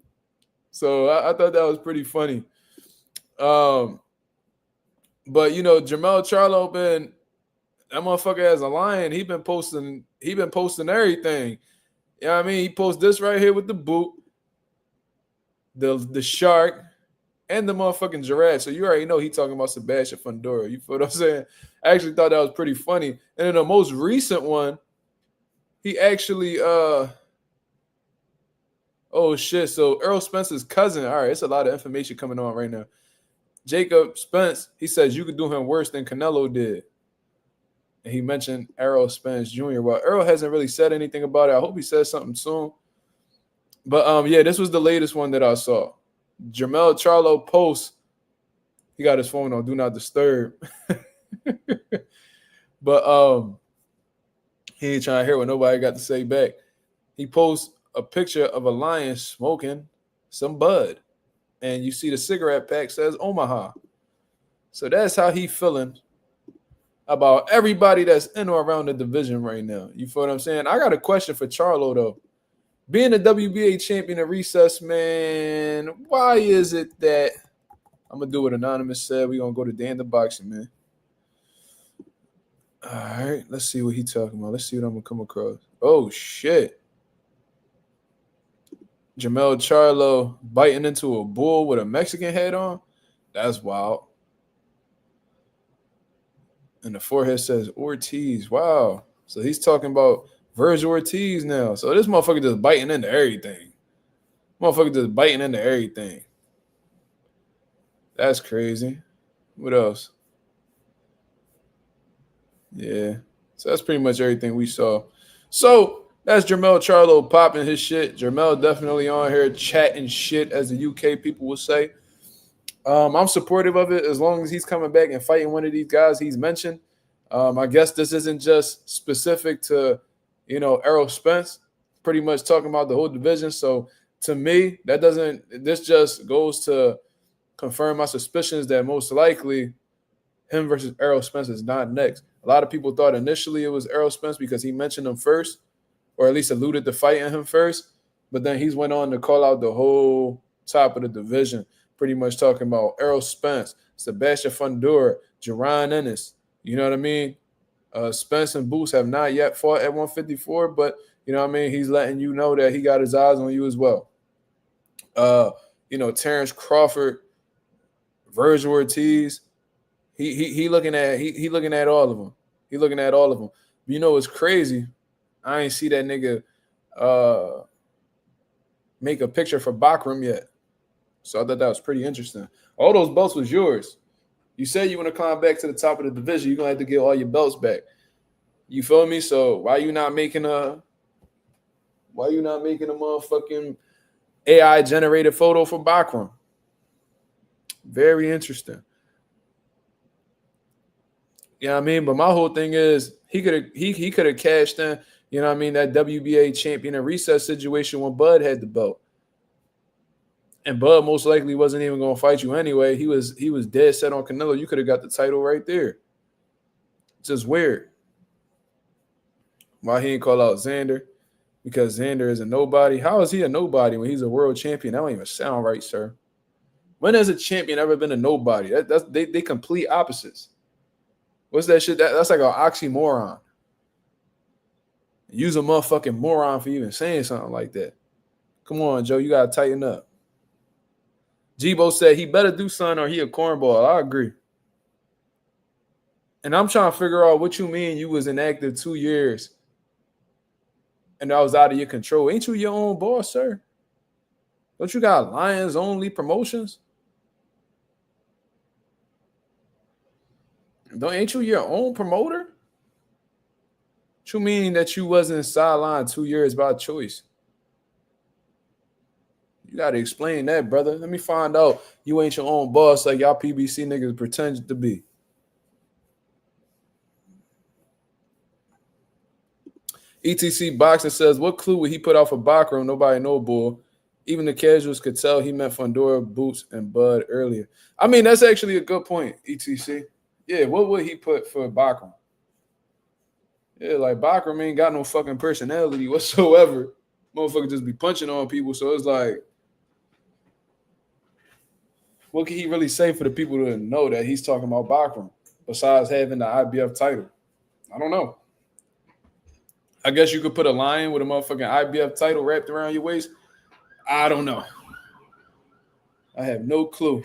So I thought that was pretty funny. But you know, Jermell Charlo that motherfucker as a lion, he been posting everything. You know what I mean? He posts this right here with the boot, the shark, and the motherfucking giraffe. So you already know he talking about Sebastian Fundora. You feel what I'm saying? I actually thought that was pretty funny. And in the most recent one, he actually oh shit. So Earl Spence's cousin. All right, it's a lot of information coming on right now. Jacob Spence, he says you could do him worse than Canelo did. And he mentioned Errol Spence Jr. Well, Earl hasn't really said anything about it. I hope he says something soon. But yeah, this was the latest one that I saw. Jermell Charlo posts. He got his phone on Do Not Disturb. But he ain't trying to hear what nobody got to say back. He posts a picture of a lion smoking some bud. And you see the cigarette pack says Omaha. So that's how he feeling about everybody that's in or around the division right now. You feel what I'm saying? I got a question for Charlo though. Being a WBA champion at recess, man, why is it that I'm gonna do what Anonymous said? We're gonna go to Dan the Boxing, man. All right, let's see what he's talking about. Let's see what I'm gonna come across. Oh shit. Jermell Charlo biting into a bull with a Mexican head on. That's wild. And the forehead says Ortiz. Wow. So he's talking about Virgil Ortiz now. So this motherfucker just biting into everything. Motherfucker just biting into everything. That's crazy. What else? Yeah. So that's pretty much everything we saw. So that's Jermell Charlo popping his shit. Jermell definitely on here chatting shit, as the UK people will say. I'm supportive of it as long as he's coming back and fighting one of these guys he's mentioned. I guess this isn't just specific to, Errol Spence, pretty much talking about the whole division. So to me, this just goes to confirm my suspicions that most likely him versus Errol Spence is not next. A lot of people thought initially it was Errol Spence because he mentioned him first, or at least alluded to fighting him first. But then he's went on to call out the whole top of the division, pretty much talking about Errol Spence, Sebastian Fundora, Jaron Ennis. You know what I mean? Spence and Boots have not yet fought at 154, but you know what I mean? He's letting you know that he got his eyes on you as well. Terrence Crawford, Virgil Ortiz, he looking at all of them. He looking at all of them. It's crazy. I ain't see that nigga make a picture for Bakram yet. So I thought that was pretty interesting. All those belts was yours. You said you want to climb back to the top of the division. You're going to have to get all your belts back. You feel me? So why you not making a motherfucking AI generated photo for Bakram? Very interesting. You know what I mean? But my whole thing is he could have cashed in, you know what I mean, that WBA champion and recess situation when Bud had the belt. And Bud most likely wasn't even going to fight you anyway. He was dead set on Canelo. You could have got the title right there. It's just weird. Why he didn't call out Xander? Because Xander is a nobody. How is he a nobody when he's a world champion? That don't even sound right, sir. When has a champion ever been a nobody? They complete opposites. What's that shit? That's like an oxymoron. Use a motherfucking moron for even saying something like that. Come on, Joe. You got to tighten up. Jibo said he better do something or he a cornball. I agree. And I'm trying to figure out what you mean you was inactive 2 years and that was out of your control. Ain't you your own boss, sir? Don't you got Lions Only Promotions? Ain't you your own promoter? What you mean that you wasn't sidelined 2 years by choice? You got to explain that, brother. Let me find out you ain't your own boss like y'all PBC niggas pretend to be. ETC Boxing says, what clue would he put out for Bakram? Nobody know, bull. Even the casuals could tell he meant Fundora, Boots, and Bud earlier. I mean, that's actually a good point, ETC. Yeah, what would he put for Bakram? Yeah, like Bakram ain't got no fucking personality whatsoever. Motherfucker just be punching on people. So it's like, what can he really say for the people to know that he's talking about Bakram besides having the IBF title? I don't know. I guess you could put a lion with a motherfucking IBF title wrapped around your waist. I don't know. I have no clue.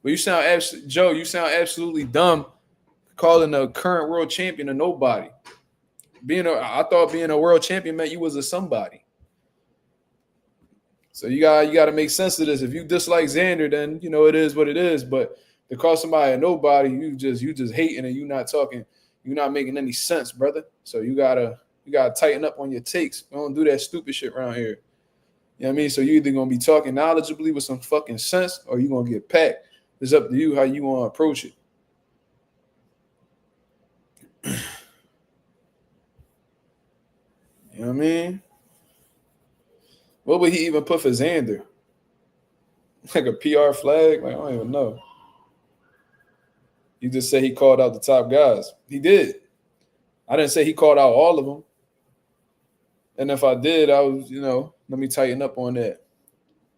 But you sound absolutely dumb calling a current world champion a nobody. I thought being a world champion meant you was a somebody. So you got to make sense of this. If you dislike Xander, then it is what it is. But to call somebody a nobody, you just hating and you not talking, you're not making any sense, brother. So you gotta tighten up on your takes. We don't do that stupid shit around here. You know what I mean? So you either gonna be talking knowledgeably with some fucking sense, or you gonna get packed. It's up to you how you want to approach it. You know what I mean? What would he even put for Xander? Like a PR flag? Like, I don't even know. He just said he called out the top guys. He did. I didn't say he called out all of them. And if I did, I was, let me tighten up on that.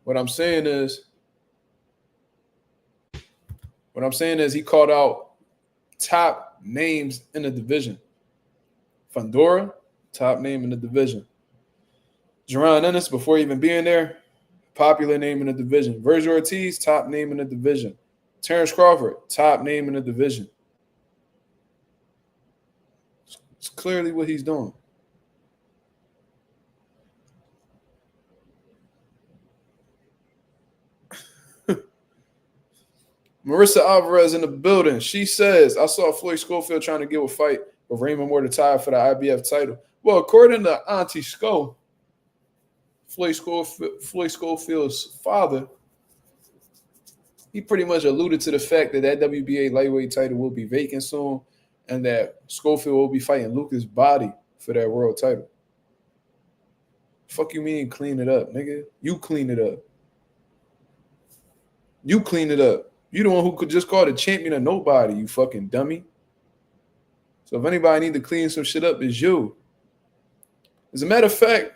What I'm saying is he called out top names in the division. Fundora, top name in the division. Jaron Ennis, before even being there, popular name in the division. Virgil Ortiz, top name in the division. Terrence Crawford, top name in the division. It's clearly what he's doing. Marissa Alvarez in the building. She says, I saw Floyd Schofield trying to give a fight with Raymond Moore to tie for the IBF title. Well, according to Auntie Sco, Floyd Schofield's father, he pretty much alluded to the fact that WBA lightweight title will be vacant soon and that Schofield will be fighting Lucas Body for that world title. Fuck you mean clean it up, nigga? You clean it up. You clean it up. You the one who could just call the champion of nobody, you fucking dummy. So if anybody need to clean some shit up, it's you. As a matter of fact,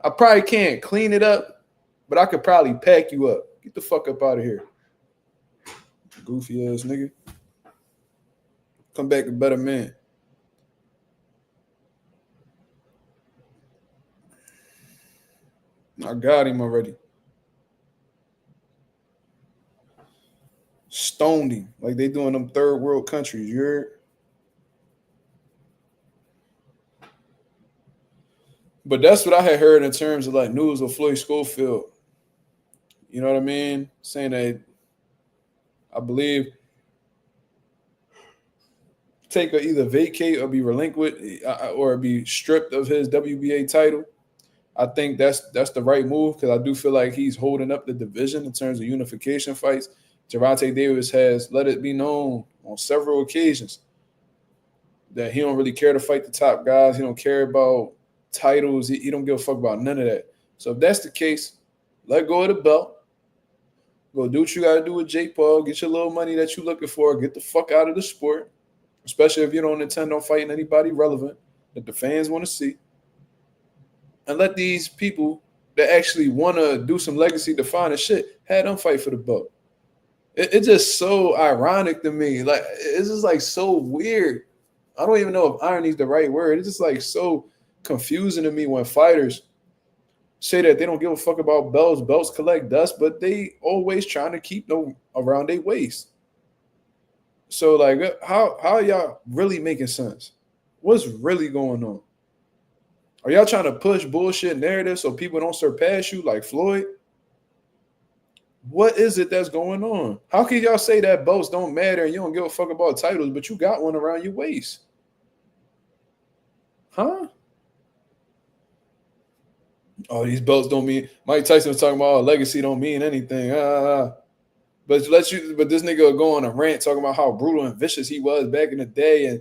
I probably can't clean it up, but I could probably pack you up. Get the fuck up out of here. Goofy ass nigga. Come back a better man. I got him already. Stoned him like they do in them third world countries. You heard? But that's what I had heard in terms of like news of Floyd Schofield. You know what I mean? Saying that I believe take or either vacate or be relinquished or be stripped of his WBA title. I think that's the right move because I do feel like he's holding up the division in terms of unification fights. Gervonta Davis has let it be known on several occasions that he don't really care to fight the top guys. He don't care about titles. He don't give a fuck about none of that. So if that's the case, let go of the belt. Go do what you got to do with Jake Paul. Get your little money that you're looking for. Get the fuck out of the sport, especially if you don't intend on fighting anybody relevant that the fans want to see. And let these people that actually want to do some legacy defining shit, have them fight for the belt. It's just so ironic to me. Like, it's just like so weird. I don't even know if irony is the right word. It's just like so confusing to me when fighters say that they don't give a fuck about belts. Belts collect dust, but they always trying to keep them around their waist. So, like, how are y'all really making sense? What's really going on? Are y'all trying to push bullshit narratives so people don't surpass you like Floyd? What is it that's going on? How can y'all say that belts don't matter and you don't give a fuck about titles, but you got one around your waist? Huh? Oh, these belts don't mean. Mike Tyson was talking about legacy don't mean anything. But this nigga will go on a rant talking about how brutal and vicious he was back in the day, and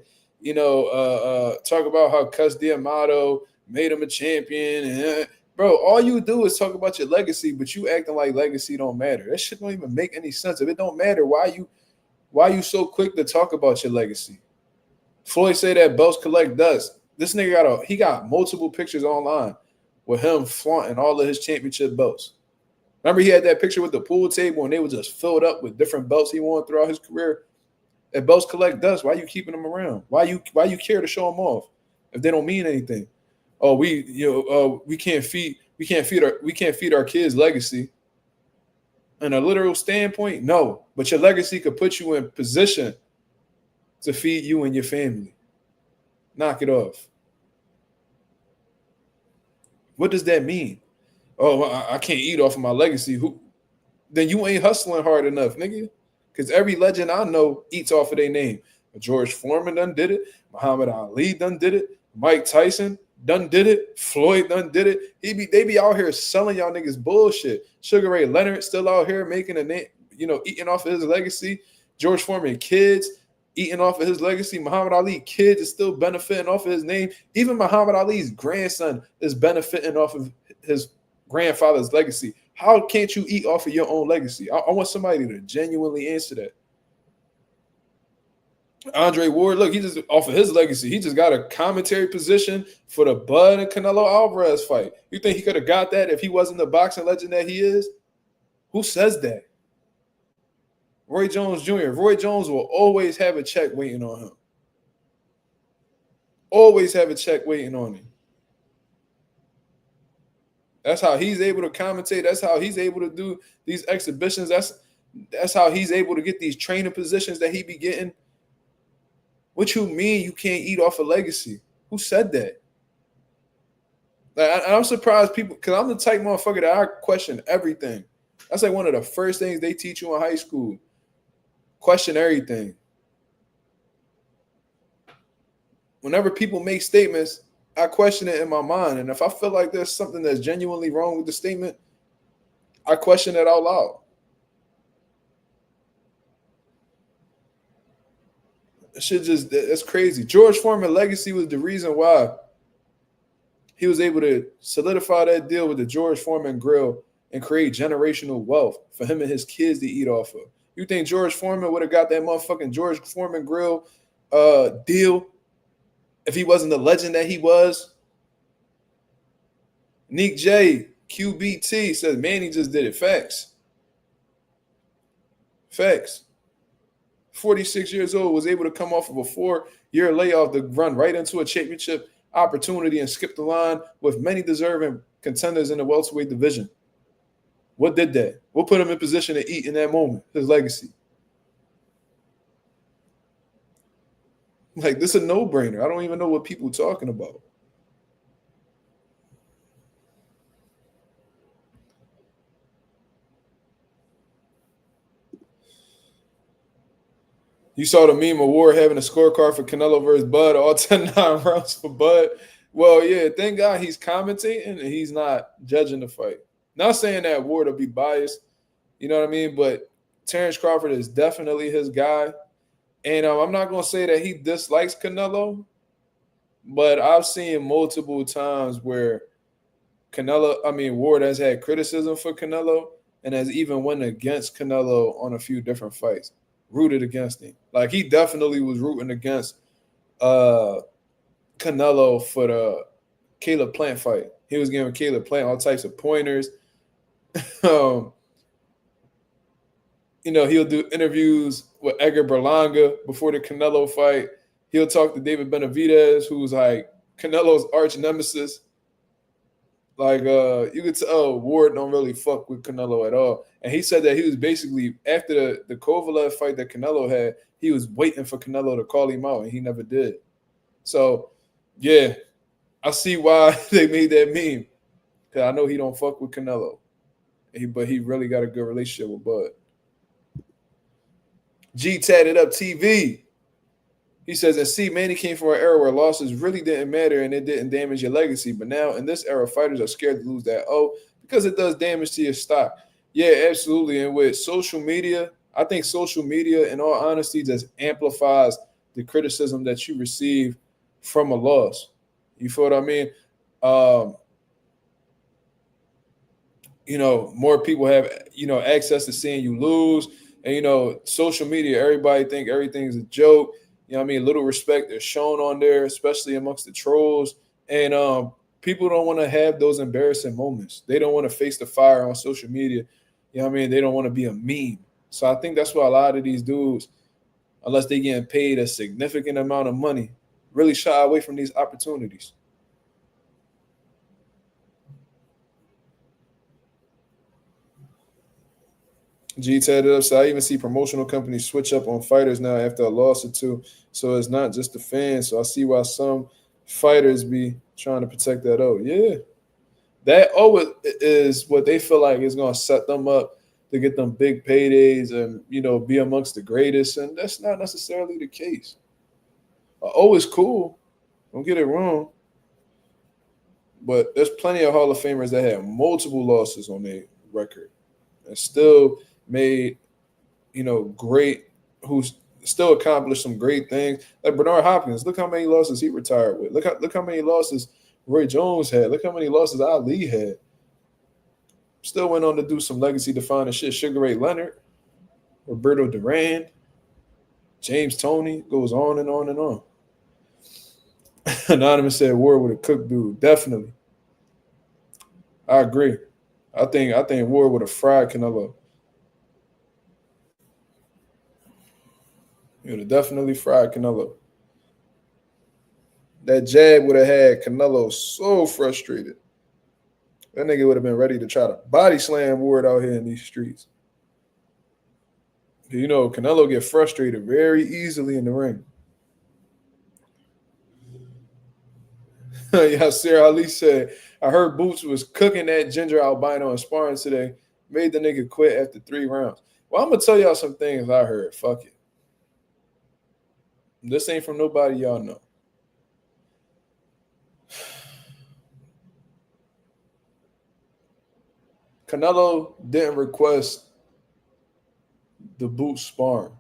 talk about how Cus D'Amato made him a champion. And bro, all you do is talk about your legacy, but you acting like legacy don't matter. That shit don't even make any sense. If it don't matter, why you so quick to talk about your legacy? Floyd say that belts collect dust. This nigga got multiple pictures online with him flaunting all of his championship belts. Remember he had that picture with the pool table and they were just filled up with different belts he won throughout his career. If belts collect dust, why you keeping them around? Why you care to show them off if they don't mean anything? Oh, we can't feed our kids' legacy. In a literal standpoint, no. But your legacy could put you in position to feed you and your family. Knock it off. What does that mean? Oh, I can't eat off of my legacy. Then you ain't hustling hard enough, nigga. Because every legend I know eats off of their name. George Foreman done did it. Muhammad Ali done did it. Mike Tyson done did it. Floyd done did it. They be out here selling y'all niggas bullshit. Sugar Ray Leonard still out here making a name, eating off of his legacy. George Foreman kids eating off of his legacy. Muhammad Ali kids is still benefiting off of his name. Even Muhammad Ali's grandson is benefiting off of his grandfather's legacy. How can't you eat off of your own legacy? I want somebody to genuinely answer that. Andre Ward, look, he just off of his legacy, he just got a commentary position for the Bud and Canelo Alvarez fight. You think he could have got that if he wasn't the boxing legend that he is? Who says that? Roy Jones Jr. Roy Jones will always have a check waiting on him. Always have a check waiting on him. That's how he's able to commentate. That's how he's able to do these exhibitions. That's how he's able to get these training positions that he be getting. What you mean you can't eat off a legacy? Who said that? Like, I'm surprised people, because I'm the type motherfucker that I question everything. That's like one of the first things they teach you in high school. Question everything. Whenever people make statements, I question it in my mind. And if I feel like there's something that's genuinely wrong with the statement, I question it out loud. It's crazy. George Foreman's legacy was the reason why he was able to solidify that deal with the George Foreman grill and create generational wealth for him and his kids to eat off of. You think George Foreman would have got that motherfucking George Foreman grill deal if he wasn't the legend that he was? Nick J, QBT says Manny just did it. Facts. 46 years old, was able to come off of a 4-year layoff to run right into a championship opportunity and skip the line with many deserving contenders in the welterweight division. What did that? What put him in position to eat in that moment? His legacy. Like, this is a no-brainer. I don't even know what people are talking about. You saw the meme of Ward having a scorecard for Canelo versus Bud, all 10-9 rounds for Bud. Well, yeah, thank God he's commentating and he's not judging the fight. Not saying that Ward will be biased, you know what I mean? But Terrence Crawford is definitely his guy. And I'm not going to say that he dislikes Canelo, but I've seen multiple times where Ward has had criticism for Canelo and has even went against Canelo on a few different fights. Rooted against him. Like, he definitely was rooting against Canelo for the Caleb Plant fight. He was giving Caleb Plant all types of pointers. He'll do interviews with Edgar Berlanga before the Canelo fight. He'll talk to David Benavidez, who's like Canelo's arch nemesis. Like, you could tell Ward don't really fuck with Canelo at all. And he said that he was basically, after the Kovalev fight that Canelo had, he was waiting for Canelo to call him out, and he never did. So, yeah, I see why they made that meme. Because I know he don't fuck with Canelo. But he really got a good relationship with Bud. G Tatted Up TV. He says, and see, Manny came from an era where losses really didn't matter and it didn't damage your legacy. But now in this era, fighters are scared to lose that because it does damage to your stock. Yeah, absolutely. And with social media, I think social media, in all honesty, just amplifies the criticism that you receive from a loss. You feel what I mean? More people have, access to seeing you lose. And, social media, everybody think everything's a joke. You know what I mean? Little respect is shown on there, especially amongst the trolls. And people don't want to have those embarrassing moments. They don't want to face the fire on social media. You know what I mean? They don't want to be a meme. So I think that's why a lot of these dudes, unless they getting paid a significant amount of money, really shy away from these opportunities. G tatted up. So I even see promotional companies switch up on fighters now after a loss or two. So it's not just the fans. So I see why some fighters be trying to protect that out. Yeah. That always is what they feel like is going to set them up to get them big paydays and, be amongst the greatest. And that's not necessarily the case. Is cool. Don't get it wrong. But there's plenty of Hall of Famers that had multiple losses on their record and still made, great, who's still accomplished some great things. Like Bernard Hopkins, look how many losses he retired with. Look how many losses Roy Jones had. Look how many losses Ali had. Still went on to do some legacy-defining shit. Sugar Ray Leonard, Roberto Duran, James Toney goes on and on and on. Anonymous said Ward would have cooked dude. Definitely. I agree. I think Ward would have fried Canelo. He would have definitely fried Canelo. That jab would have had Canelo so frustrated. That nigga would have been ready to try to body slam Ward out here in these streets. You know, Canelo get frustrated very easily in the ring. Yeah, Sarah Ali said, I heard Boots was cooking that ginger albino in sparring today. Made the nigga quit after 3 rounds. Well, I'm going to tell y'all some things I heard. Fuck it. This ain't from nobody y'all know. Canelo didn't request the Boots sparring.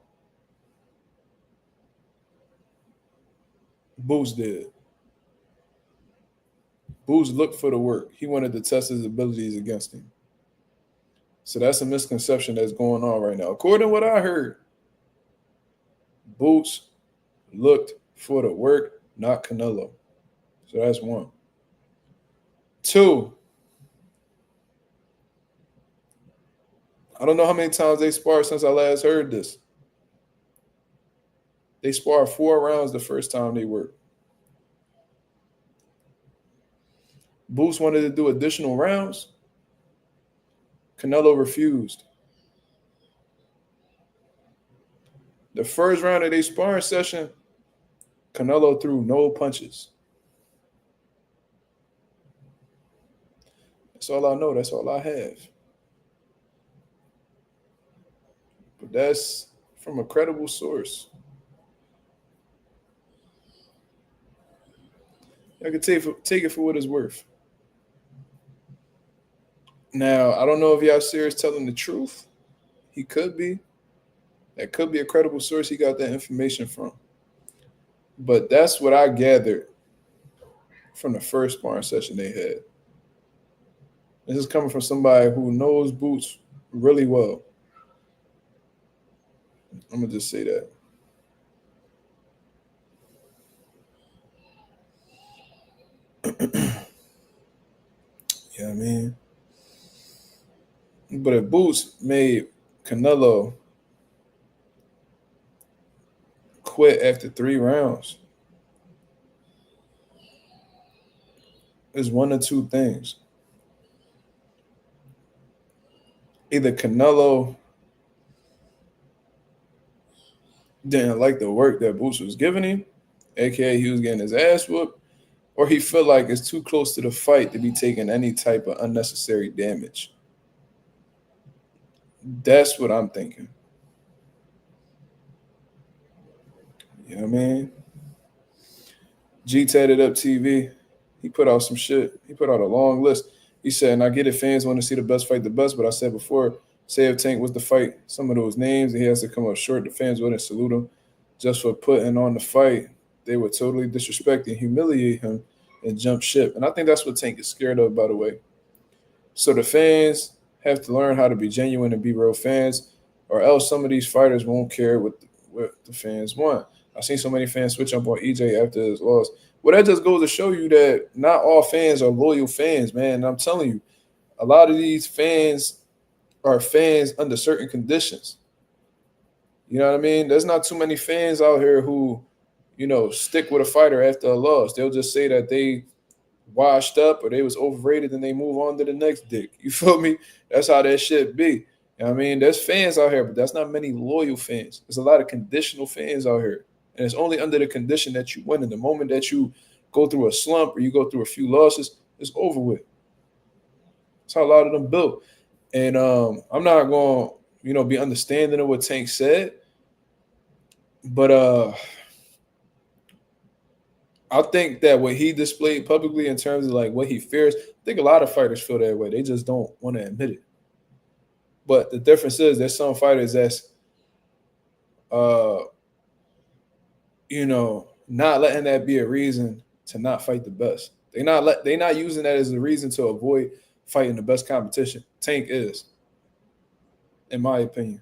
Boots did. Boots looked for the work. He wanted to test his abilities against him. So that's a misconception that's going on right now. According to what I heard, Boots looked for the work, not Canelo. So that's 1. 2, I don't know how many times they sparred since I last heard this. They sparred 4 rounds the first time they worked. Boots wanted to do additional rounds. Canelo refused. The first round of their sparring session, Canelo threw no punches. That's all I know. That's all I have. But that's from a credible source. I can take it for what it's worth. Now, I don't know if y'all serious telling the truth. He could be. That could be a credible source he got that information from. But that's what I gathered from the first sparring session they had. This is coming from somebody who knows Boots really well. I'm going to just say that. Yeah, I mean. But if Boots made Canelo quit after 3 rounds, it's 1 or 2 things. Either Canelo didn't like the work that Boots was giving him, aka he was getting his ass whooped, or he felt like it's too close to the fight to be taking any type of unnecessary damage. That's what I'm thinking. You know what I mean? G Tatted Up TV, he put out some shit. He put out a long list. He said, and I get it, fans want to see the best fight the best, but I said before, say if Tank was to fight some of those names and he has to come up short, the fans wouldn't salute him just for putting on the fight. They would totally disrespect and humiliate him and jump ship. And I think that's what Tank is scared of, by the way. So the fans have to learn how to be genuine and be real fans, or else some of these fighters won't care what the fans want. I've seen so many fans switch up on EJ after his loss. Well, that just goes to show you that not all fans are loyal fans, man. And I'm telling you, a lot of these fans are fans under certain conditions. You know what I mean? There's not too many fans out here who, you know, stick with a fighter after a loss. They'll just say that they washed up or they was overrated and they move on to the next dick. You feel me? That's how that shit be. You know what I mean? There's fans out here, but that's not many loyal fans. There's a lot of conditional fans out here. And it's only under the condition that you win. In the moment that you go through a slump or you go through a few losses, it's over with. That's how a lot of them built. And I'm not going to, be understanding of what Tank said. But I think that what he displayed publicly in terms of like what he fears, I think a lot of fighters feel that way. They just don't want to admit it. But the difference is there's some fighters that's not letting that be a reason to not fight the best. They not using that as a reason to avoid fighting the best competition. Tank is, in my opinion.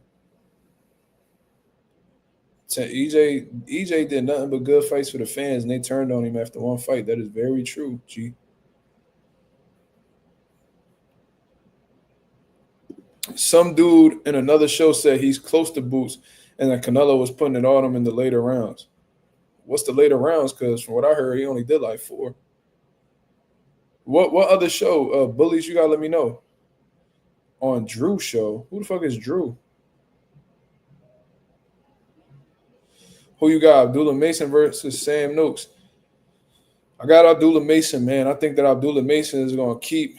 EJ did nothing but good fights for the fans, and they turned on him after one fight. That is very true, G. Some dude in another show said he's close to Boots, and that Canelo was putting it on him in the later rounds. What's the later rounds? Because from what I heard, he only did like 4. What other show? Bullies, you gotta let me know. On Drew's show. Who the fuck is Drew? Who you got? Abdullah Mason versus Sam Noakes. I got Abdullah Mason, man. I think that Abdullah Mason is gonna keep.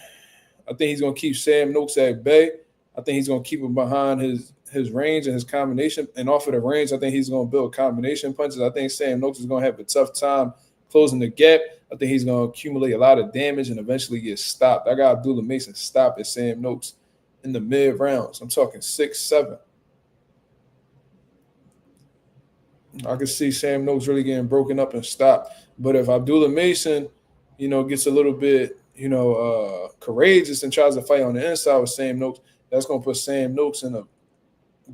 I think he's gonna keep Sam Noakes at bay. I think he's gonna keep him behind his range and his combination. And off of the range, I think he's gonna build combination punches. I think Sam Noakes is gonna have a tough time closing the gap. I think he's gonna accumulate a lot of damage and eventually get stopped. I got Abdullah Mason stopped at Sam Noakes in the mid rounds. I'm talking 6, 7. I can see Sam Noakes really getting broken up and stopped. But if Abdullah Mason, gets a little bit, courageous and tries to fight on the inside with Sam Noakes, that's going to put Sam Noakes in a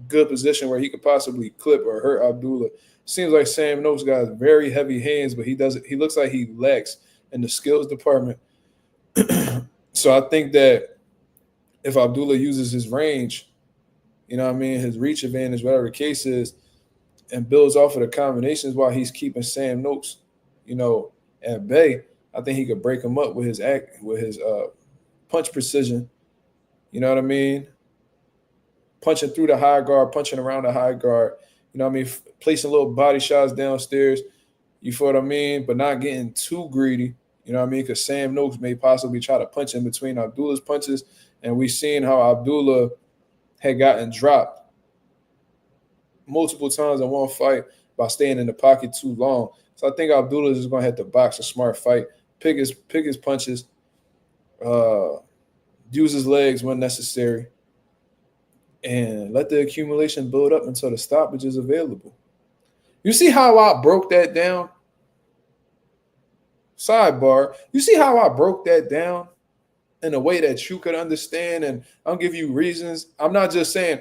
good position where he could possibly clip or hurt Abdullah. Seems like Sam Noakes got very heavy hands, but he looks like he lacks in the skills department. So I think that if Abdullah uses his range, his reach advantage, whatever the case is, and builds off of the combinations while he's keeping Sam Noakes, at bay, I think he could break him up with his punch precision. You know what I mean? Punching through the high guard, punching around the high guard. Placing little body shots downstairs. You feel what I mean? But not getting too greedy. You know what I mean? Because Sam Noakes may possibly try to punch in between Abdullah's punches. And we've seen how Abdullah had gotten dropped multiple times in one fight by staying in the pocket too long. So I think Abdullah is going to have to box a smart fight, pick his punches, use his legs when necessary, and let the accumulation build up until the stoppage is available. You see how I broke that down? Sidebar. You see how I broke that down in a way that you could understand, and I'll give you reasons. I'm not just saying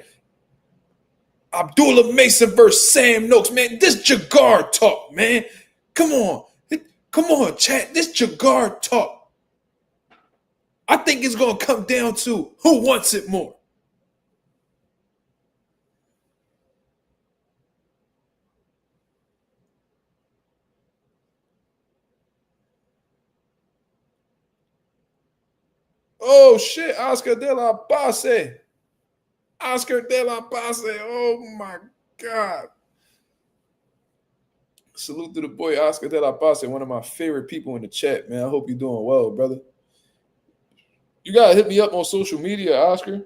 Abdullah Mason versus Sam Noakes, man. This Jagar talk, man. Come on, chat. This Jagar talk. I think it's going to come down to who wants it more. Oh, shit. Oscar De La Pase. Oh, my God. Salute to the boy Oscar De La Pase, one of my favorite people in the chat, man. I hope you're doing well, brother. You got to hit me up on social media, Oscar.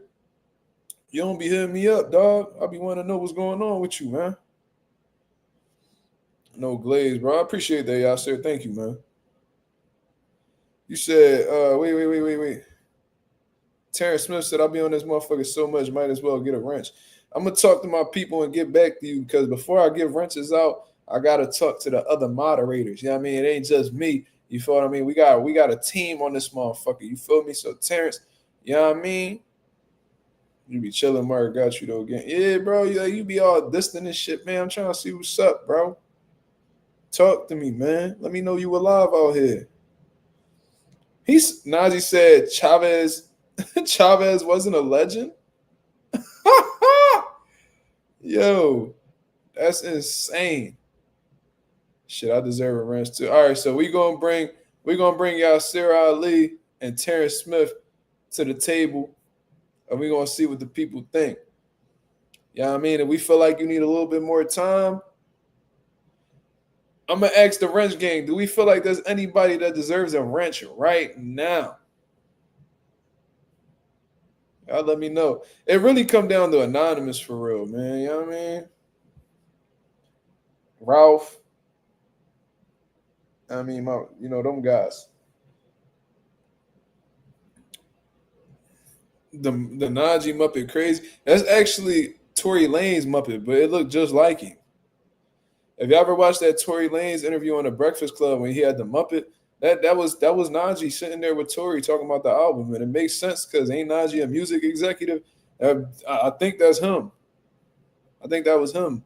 You don't be hitting me up, dog. I be wanting to know what's going on with you, man. No glaze, bro. I appreciate that, Yasser. Thank you, man. You said, wait. Terrence Smith said, I'll be on this motherfucker so much, might as well get a wrench. I'm going to talk to my people and get back to you because before I give wrenches out, I got to talk to the other moderators. You know what I mean? It ain't just me. You feel what I mean? We got a team on this motherfucker. You feel me? So, Terrence, you know what I mean? You be chilling, Mark. Got you, though, again. Yeah, bro. You be all distant and shit, man. I'm trying to see what's up, bro. Talk to me, man. Let me know you alive out here. Najee said Chavez wasn't a legend? Yo, that's insane. Shit, I deserve a wrench too. All right, so we're gonna bring Yasser Ali and Terrence Smith to the table, and we're gonna see what the people think. You know what I mean? If we feel like you need a little bit more time, I'm gonna ask the wrench gang, do we feel like there's anybody that deserves a wrench right now? Y'all let me know. It really come down to anonymous for real, man. You know what I mean? Ralph. I mean, them guys. The Najee Muppet crazy. That's actually Tory Lanez Muppet, but it looked just like him. If you ever watched that Tory Lanez interview on the Breakfast Club when he had the Muppet, that was Najee sitting there with Tory talking about the album, and it makes sense because ain't Najee a music executive? I think that's him. I think that was him.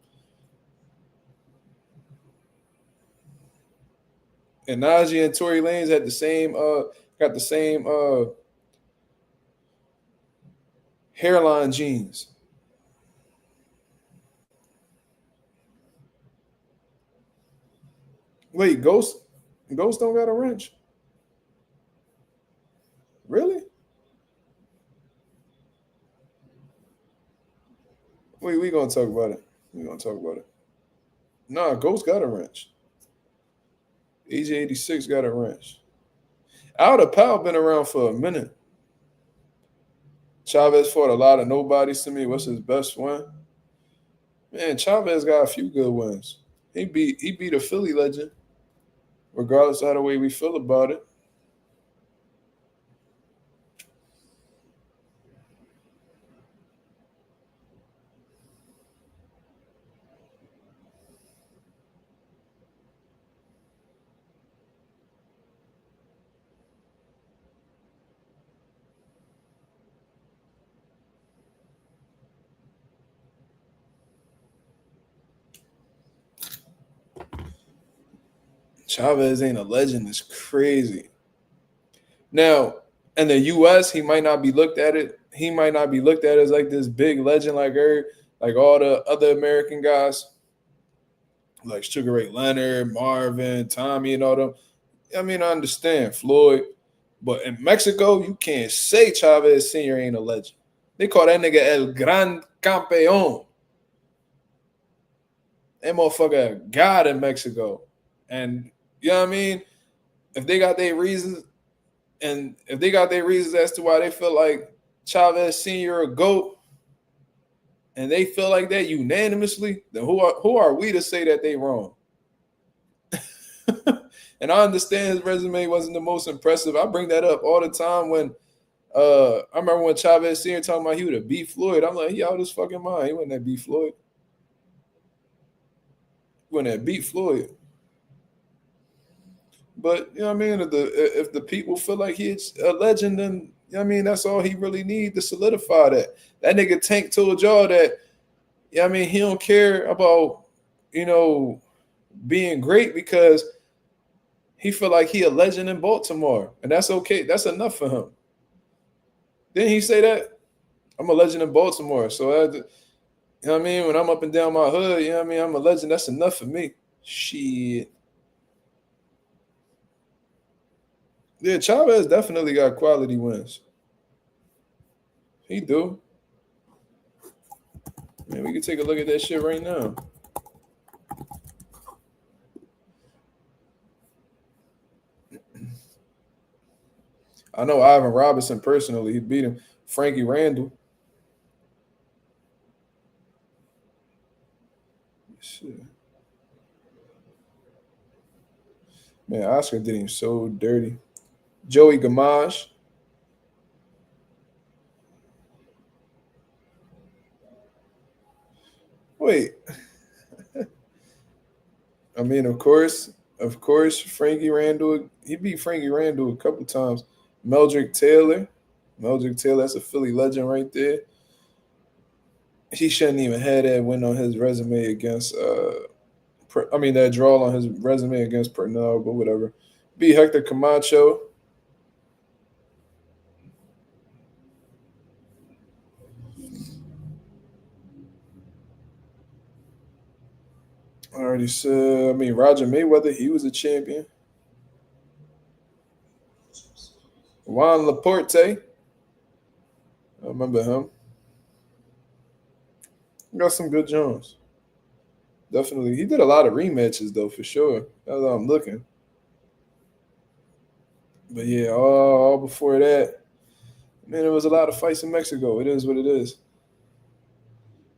And Najee and Tory Lanez had the same got the same hairline genes. Wait, Ghost don't got a wrench? Really? Wait, we gonna talk about it. We gonna talk about it. Nah, Ghost got a wrench. AJ86 got a wrench. Out of Powell been around for a minute. Chavez fought a lot of nobodies to me. What's his best win? Man, Chavez got a few good wins. He beat a Philly legend, regardless of how the way we feel about it. Chavez ain't a legend. It's crazy. Now, in the U.S., he might not be looked at it. He might not be looked at as like this big legend, like all the other American guys, like Sugar Ray Leonard, Marvin, Tommy, and all them. I mean, I understand Floyd, but in Mexico, you can't say Chavez Sr. ain't a legend. They call that nigga El Gran Campeón. That motherfucker God in Mexico. And you know what I mean? If they got their reasons, and if they got their reasons as to why they feel like Chavez Sr. a GOAT, and they feel like that unanimously, then who are we to say that they wrong? And I understand his resume wasn't the most impressive. I bring that up all the time when I remember when Chavez Sr. talking about he would have beat Floyd. I'm like, he out of his fucking mind. He wouldn't have beat Floyd. He wouldn't have beat Floyd. But you know what I mean? If the people feel like he's a legend, then you know what I mean, that's all he really need to solidify that. That nigga Tank told y'all that, you know what I mean, he don't care about, you know, being great because he feel like he a legend in Baltimore. And that's okay. That's enough for him. Didn't he say that? I'm a legend in Baltimore. So you know what I mean? When I'm up and down my hood, you know what I mean? I'm a legend. That's enough for me. Shit. Yeah, Chavez definitely got quality wins. He do. Man, we can take a look at that shit right now. I know Ivan Robinson personally. He beat him. Frankie Randall. Shit. Man, Oscar did him so dirty. Joey Gamage. Wait. I mean, of course, Frankie Randall. He beat Frankie Randall a couple times. Meldrick Taylor. That's a Philly legend right there. He shouldn't even have that win on his resume against that draw on his resume against Pernell, but whatever. Beat Hector Camacho. I already said, Roger Mayweather, he was a champion. Juan Laporte. I remember him. Got some good Jones. Definitely. He did a lot of rematches, though, for sure. That's how I'm looking. But yeah, all before that, man, there was a lot of fights in Mexico. It is what it is.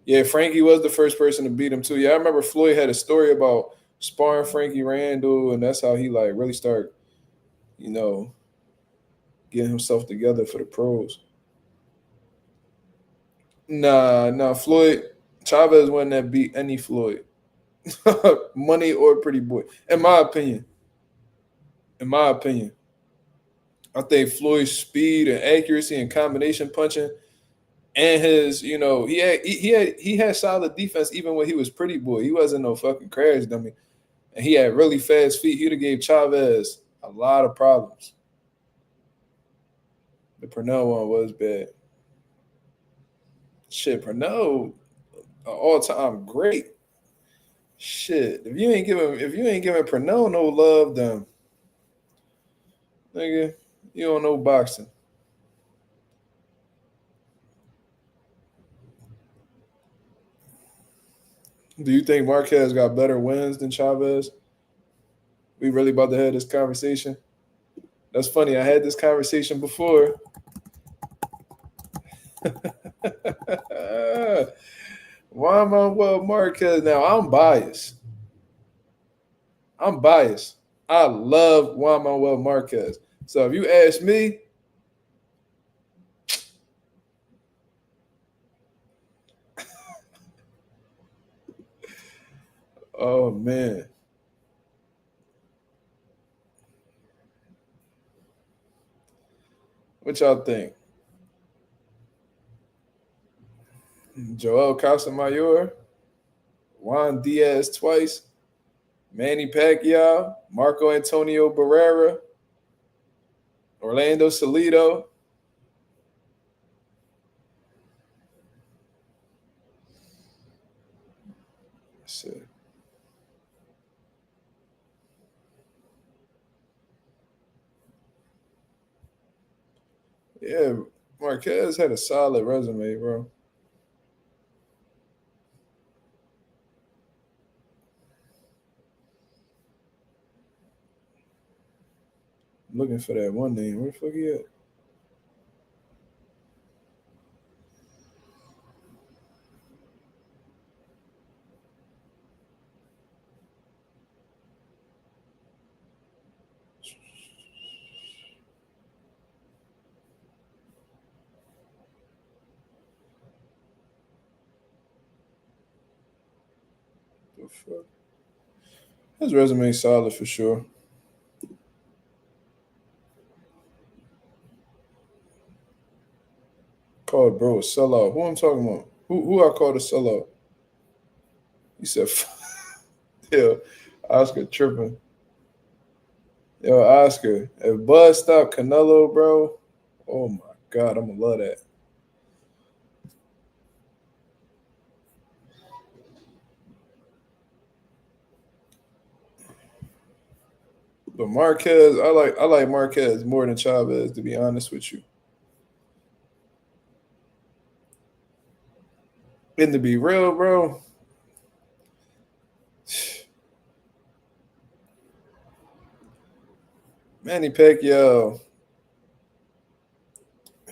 Yeah, Frankie was the first person to beat him, too. Yeah, I remember Floyd had a story about sparring Frankie Randall, and that's how he, like, really started, you know, getting himself together for the pros. Nah, Floyd, Chavez wasn't that beat any Floyd. Money or Pretty Boy, in my opinion. I think Floyd's speed and accuracy and combination punching, and his, you know, he had solid defense even when he was Pretty Boy. He wasn't no fucking crash dummy. and he had really fast feet, he'd have gave Chavez a lot of problems. The Pernell one was bad. Shit, Pernell, all-time great. Shit, if you ain't giving Pernell no love, then nigga, you don't know boxing. Do you think Marquez got better wins than Chavez? We really about to have this conversation? That's funny. I had this conversation before. Juan Manuel Marquez. Now, I'm biased. I love Juan Manuel Marquez. So if you ask me, oh, man. What y'all think? Joel Casamayor, Juan Diaz twice, Manny Pacquiao, Marco Antonio Barrera, Orlando Salido. Let's see. Yeah, Marquez had a solid resume, bro. I'm looking for that one name. Where the fuck he at? The fuck? His resume is solid for sure. Called bro a sellout. Who I'm talking about? Who I called a sellout? He said, yo, Oscar tripping. Yo, Oscar, if Bud stopped Canelo, bro, oh my God, I'm gonna love that. But Marquez, I like Marquez more than Chavez, to be honest with you. And to be real, bro, Manny Pacquiao,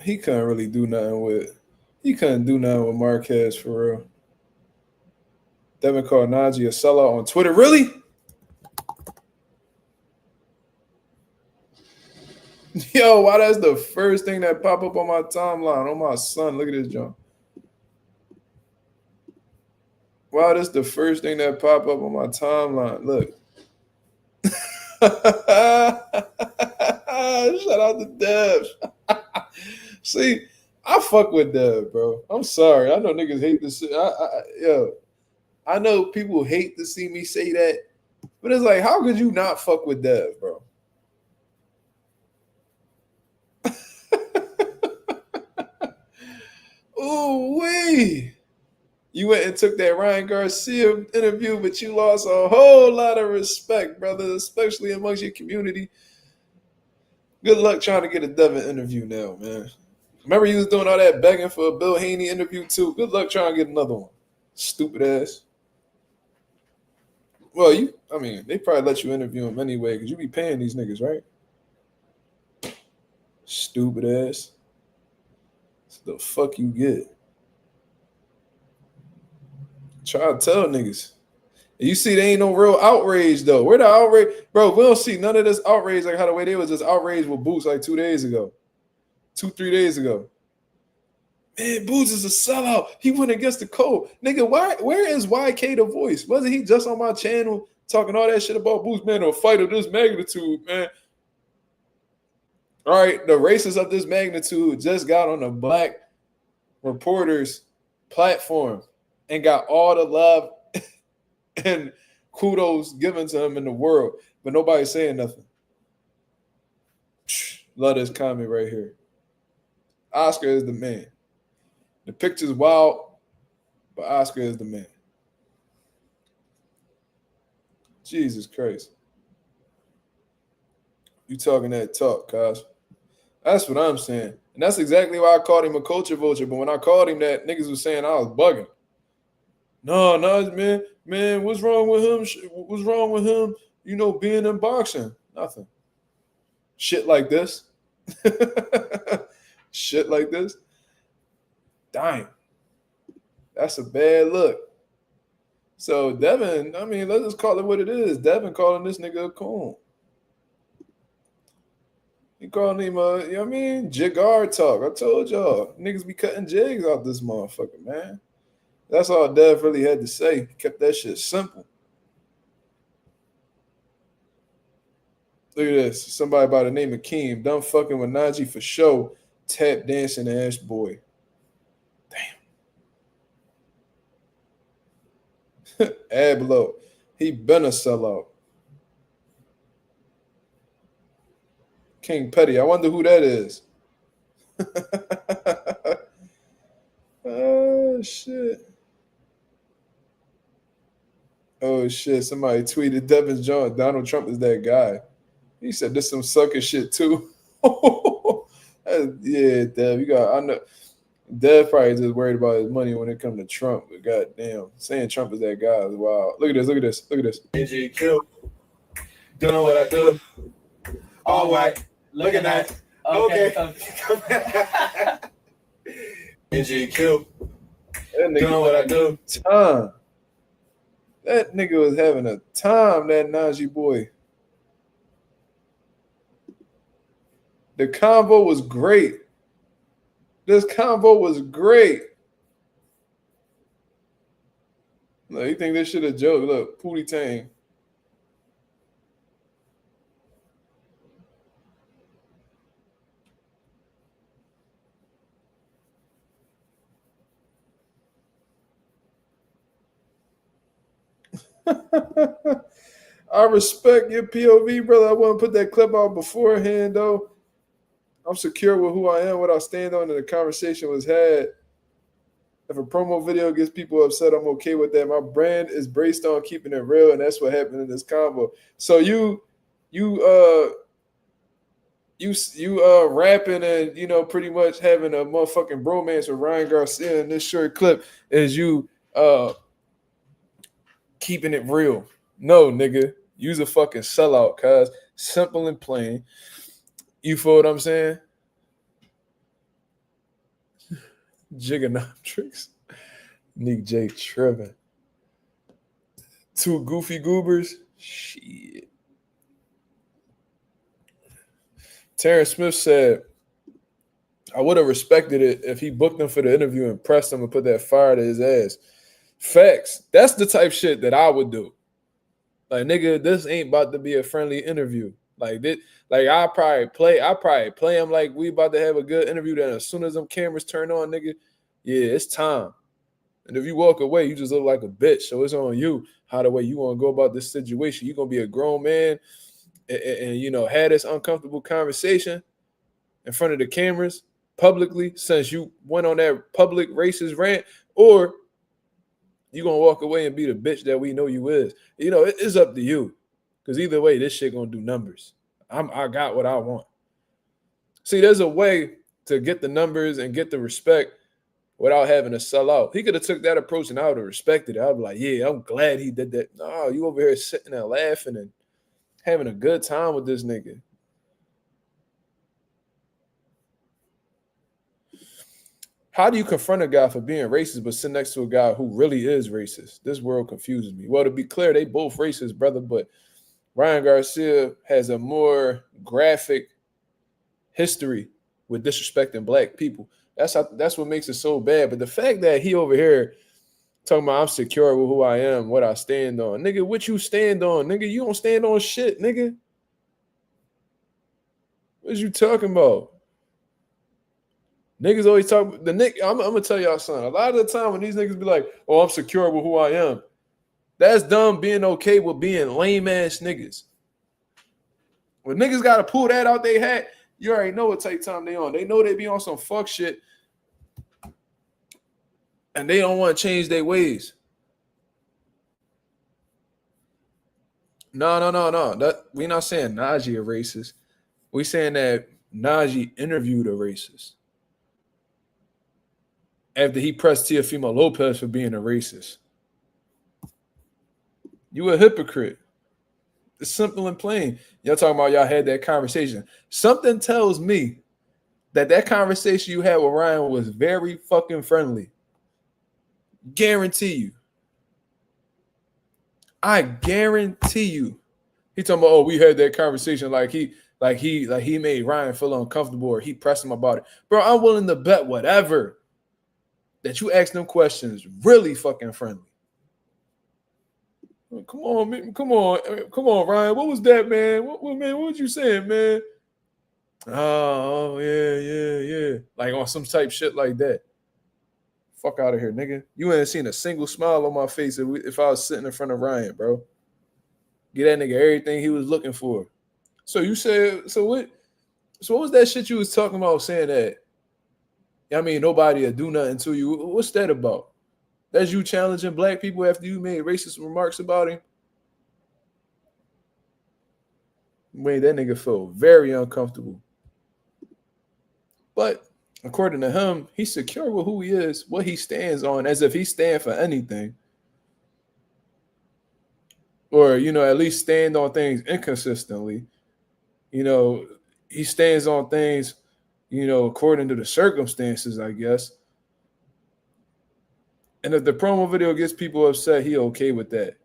he couldn't really do nothing with. He couldn't do nothing with Marquez for real. Devin called Najee a sellout on Twitter. Really? Yo, why that's the first thing that pop up on my timeline? On my son, look at this, John. Wow, that's the first thing that pop up on my timeline. Look. Shout out to Dev. See, I fuck with Dev, bro. I'm sorry. I know niggas hate to see. I know people hate to see me say that, but it's like, how could you not fuck with Dev, bro? Ooh wee! You went and took that Ryan Garcia interview, but you lost a whole lot of respect, brother, especially amongst your community. Good luck trying to get a Devin interview now, man. Remember you was doing all that begging for a Bill Haney interview too. Good luck trying to get another one. Stupid ass. Well, they probably let you interview him anyway because you be paying these niggas, right? Stupid ass. That's the fuck you get. Try to tell niggas. You see, there ain't no real outrage though. Where the outrage, bro? We don't see none of this outrage like how the way they was just outraged with Boots like 2 days ago, 2-3 days ago. Man, Boots is a sellout. He went against the code, nigga. Where is YK the voice? Wasn't he just on my channel talking all that shit about Boots? Man, a fight of this magnitude, man. All right, the racists of this magnitude just got on the Black reporters platform and got all the love and kudos given to him in the world, but nobody's saying nothing. Love this comment right here. Oscar is the man. The picture's wild, but Oscar is the man. Jesus Christ. You talking that talk, cuz. That's what I'm saying. And that's exactly why I called him a culture vulture. But when I called him that, niggas was saying I was bugging. No, man, what's wrong with him? What's wrong with him, being in boxing? Nothing. Shit like this. Shit like this. Damn. That's a bad look. So Devin, let's just call it what it is. Devin calling this nigga a coon. He calling him jigar talk. I told y'all, niggas be cutting jigs out this motherfucker, man. That's all Dev really had to say. He kept that shit simple. Look at this. Somebody by the name of Keem. Done fucking with Najee for show. Tap dancing ass boy. Damn. Ablo. He been a sellout. King Petty. I wonder who that is. Oh, shit. Oh, shit. Somebody tweeted Devin Jones. Donald Trump is that guy. He said this some sucker shit, too. Yeah, Dev. I know. Dev probably just worried about his money when it comes to Trump. But goddamn, saying Trump is that guy is wild. Look at this. NGQ. Doing what I do. All white. Looking at. Okay. NGQ. Doing what I do. Time. That nigga was having a time, that Najee boy. The convo was great. This convo was great. Look, you think this shit a joke? Look, Pootie Tang. I respect your POV, brother. I wouldn't put that clip out beforehand, though. I'm secure with who I am, what I stand on, and the conversation was had. If a promo video gets people upset, I'm okay with that. My brand is based on keeping it real, and that's what happened in this convo. So you rapping and pretty much having a motherfucking bromance with Ryan Garcia in this short clip is you keeping it real. No, nigga. You's a fucking sellout, cuz. Simple and plain. You feel what I'm saying? Jigonometrics. Nick J. Trevin. Two goofy goobers. Shit. Terrence Smith said, I would have respected it if he booked him for the interview and pressed him and put that fire to his ass. Facts. That's the type shit that I would do. Like, nigga, this ain't about to be a friendly interview. Like I probably play him like we about to have a good interview. Then as soon as them cameras turn on, nigga, yeah, it's time. And if you walk away, you just look like a bitch. So it's on you how the way you want to go about this situation. You're gonna be a grown man and have this uncomfortable conversation in front of the cameras publicly since you went on that public racist rant, or you gonna walk away and be the bitch that we know you is. It's up to you. Because either way, this shit gonna do numbers. I got what I want. See, there's a way to get the numbers and get the respect without having to sell out. He could have took that approach and I would have respected it. I'd be like, yeah, I'm glad he did that. No, you over here sitting there laughing and having a good time with this nigga. How do you confront a guy for being racist but sit next to a guy who really is racist? This world confuses me. Well, to be clear, they both racist, brother, but Ryan Garcia has a more graphic history with disrespecting black people. That's what makes it so bad. But the fact that he over here talking about I'm secure with who I am, what I stand on. Nigga, what you stand on? Nigga, you don't stand on shit, nigga. What you talking about? Niggas always talk I'm gonna tell y'all something. A lot of the time when these niggas be like, oh, I'm secure with who I am, That's dumb being okay with being lame ass niggas. When niggas gotta pull that out they hat, you already know what type time they on. They know they be on some fuck shit and they don't want to change their ways. No. That we not saying Najee a racist. We saying that Najee interviewed a racist after he pressed Teofimo Lopez for being a racist. You a hypocrite. It's simple and plain. Y'all talking about y'all had that conversation. Something tells me that conversation you had with Ryan was very fucking friendly. Guarantee you. I guarantee you. He talking about, oh, we had that conversation like he made Ryan feel uncomfortable or he pressed him about it. Bro, I'm willing to bet whatever that you ask them questions really fucking friendly. Come on, man. Come on, Ryan. What was that, man? What was you saying, man? Oh, yeah. Like on some type shit like that. Fuck out of here, nigga. You ain't seen a single smile on my face if I was sitting in front of Ryan, bro. Get that nigga everything he was looking for. So you said, so what was that shit you was talking about saying that? I mean, nobody will do nothing to you. What's that about? That's you challenging black people after you made racist remarks about him? Made that nigga feel very uncomfortable. But according to him, he's secure with who he is, what he stands on, as if he stand for anything. Or, at least stand on things inconsistently. He stands on things, according to the circumstances, I guess. And if the promo video gets people upset, he okay with that.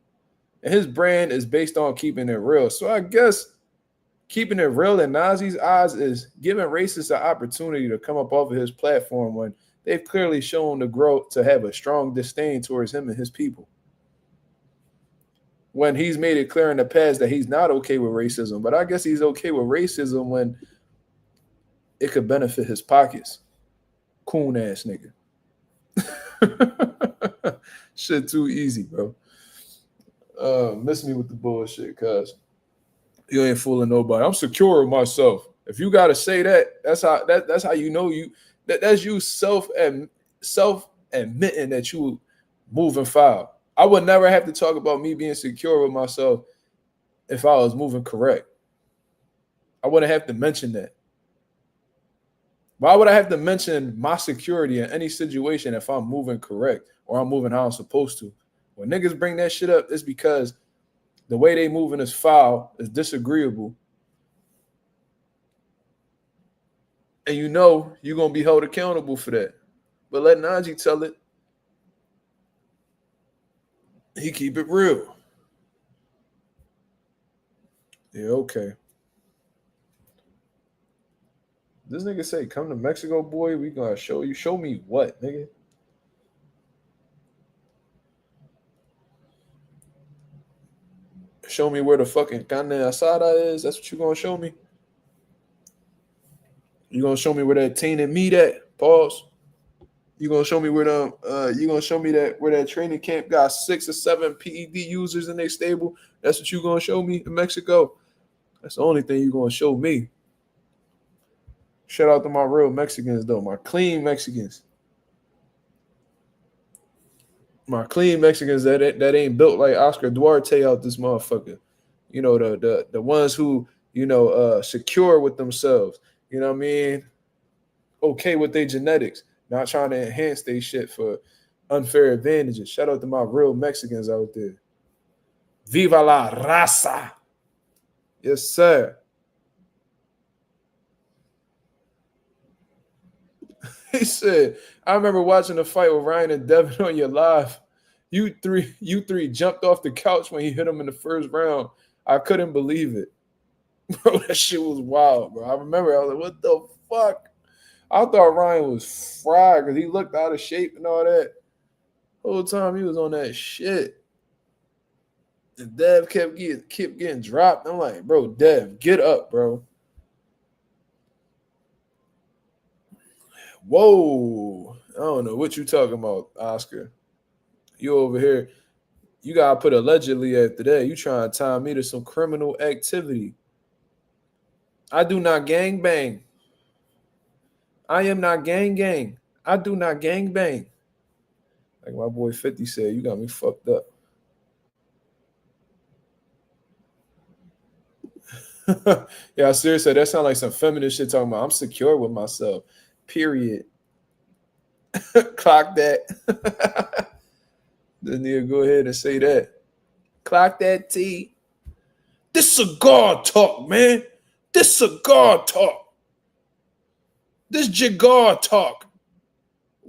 And his brand is based on keeping it real. So I guess keeping it real in Nazee's eyes is giving racists an opportunity to come up off of his platform when they've clearly shown the growth to have a strong disdain towards him and his people. When he's made it clear in the past that he's not okay with racism, but I guess he's okay with racism when it could benefit his pockets. Coon ass nigga. Shit too easy, bro. Miss me with the bullshit, cuz you ain't fooling nobody. I'm secure with myself. If you gotta say that, that's how you know that's you self admitting that you moving foul. I would never have to talk about me being secure with myself if I was moving correct. I wouldn't have to mention that. Why would I have to mention my security in any situation if I'm moving correct or I'm moving how I'm supposed to? When niggas bring that shit up, it's because the way they moving is foul, is disagreeable. And you're going to be held accountable for that. But let Najee tell it. He keep it real. Yeah, okay. This nigga say, come to Mexico, boy. We gonna show you. Show me what, nigga? Show me where the fucking carne asada is. That's what you gonna show me? You gonna show me where that tainted meat at? Pause. You gonna show me where where that training camp got 6 or 7 PED users in their stable? That's what you gonna show me in Mexico? That's the only thing you gonna show me. Shout out to my real Mexicans, though. My clean Mexicans. My clean Mexicans that ain't built like Oscar Duarte out this motherfucker. The ones who, secure with themselves. You know what I mean? Okay with their genetics. Not trying to enhance their shit for unfair advantages. Shout out to my real Mexicans out there. Viva la raza. Yes, sir. He said, I remember watching the fight with Ryan and Devin on your live. You three jumped off the couch when he hit him in the first round. I couldn't believe it. Bro, that shit was wild, bro. I remember, I was like, what the fuck? I thought Ryan was fried because he looked out of shape and all that. The whole time he was on that shit. And Dev kept getting dropped. I'm like, bro, Dev, get up, bro. Whoa. I don't know what you talking about, Oscar. You over here. You gotta put allegedly after that. You trying to tie me to some criminal activity. I do not gang bang. I am not gang. I do not gang bang. Like my boy 50 said, you got me fucked up. Yeah, seriously, that sounds like some feminist shit talking about I'm secure with myself. Period. Clock that. Doesn't need to go ahead and say that. Clock that T. This cigar talk, man. This cigar talk. This cigar talk.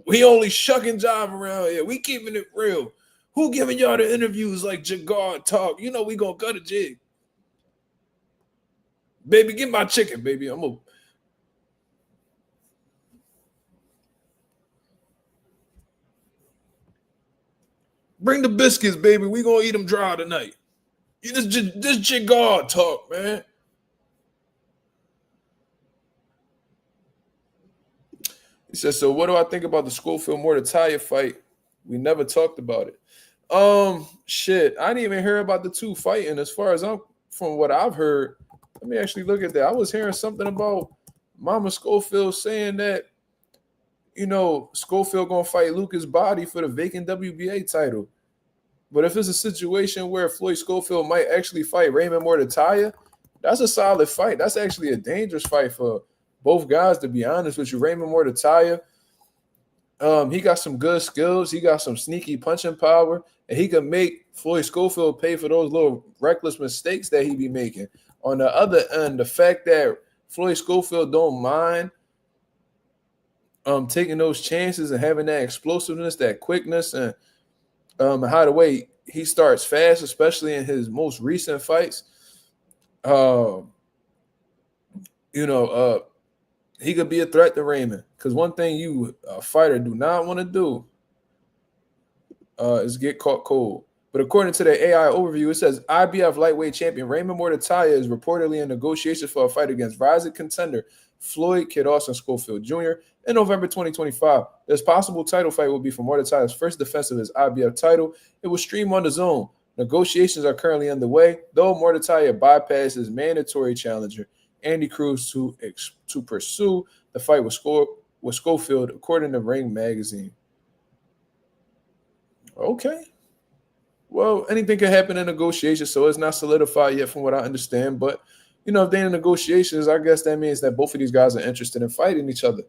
We only shuck and jive around here. We keeping it real. Who giving y'all the interviews like cigar talk? You know we gonna cut a jig. Baby, get my chicken, baby. I'm gonna bring the biscuits, baby. We gonna eat them dry tonight. This cigar talk, man. He says, so what do I think about the Schofield Mortatalia fight? We never talked about it. Shit, I didn't even hear about the two fighting. As far as from what I've heard, let me actually look at that. I was hearing something about Mama Schofield saying that, you know, Schofield gonna fight Lucas Body for the vacant WBA title. But if it's a situation where Floyd Schofield might actually fight Raymond Mortatalia, that's a solid fight. That's actually a dangerous fight for both guys, to be honest with you. Raymond Mortatalia, he got some good skills. He got some sneaky punching power, and he can make Floyd Schofield pay for those little reckless mistakes that he be making. On the other end, the fact that Floyd Schofield don't mind taking those chances and having that explosiveness, that quickness, and how the way he starts fast, especially in his most recent fights. He could be a threat to Raymond, because one thing you, a fighter, do not want to do is get caught cold. But according to the AI overview, it says IBF lightweight champion Raymond Mortatalia is reportedly in negotiations for a fight against rising contender Floyd Kid Austin Schofield Jr. in November 2025. This possible title fight will be for Mortatalia's first defense of his IBF title. It will stream on the Zone. Negotiations are currently underway, though Mortatalia bypassed his mandatory challenger Andy Cruz to pursue the fight with Schofield, according to Ring Magazine. Okay. Well, anything can happen in negotiations, so it's not solidified yet from what I understand. But, you know, if they're in negotiations, I guess that means that both of these guys are interested in fighting each other.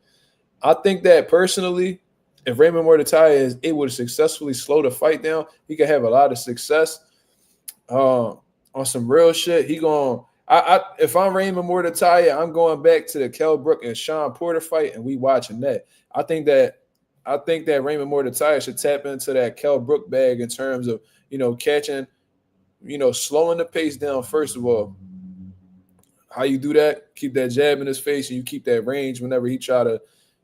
I think that personally, if Raymond Mortatalia is able to successfully slow the fight down, he could have a lot of success on some real shit. If I'm Raymond Mortatalia, I'm going back to the Kell Brook and Sean Porter fight, and we watching that. I think that Raymond Mortatalia should tap into that Kell Brook bag in terms of, you know, catching, you know, slowing the pace down. First of all, how you do that? Keep that jab in his face, and you keep that range whenever he try to,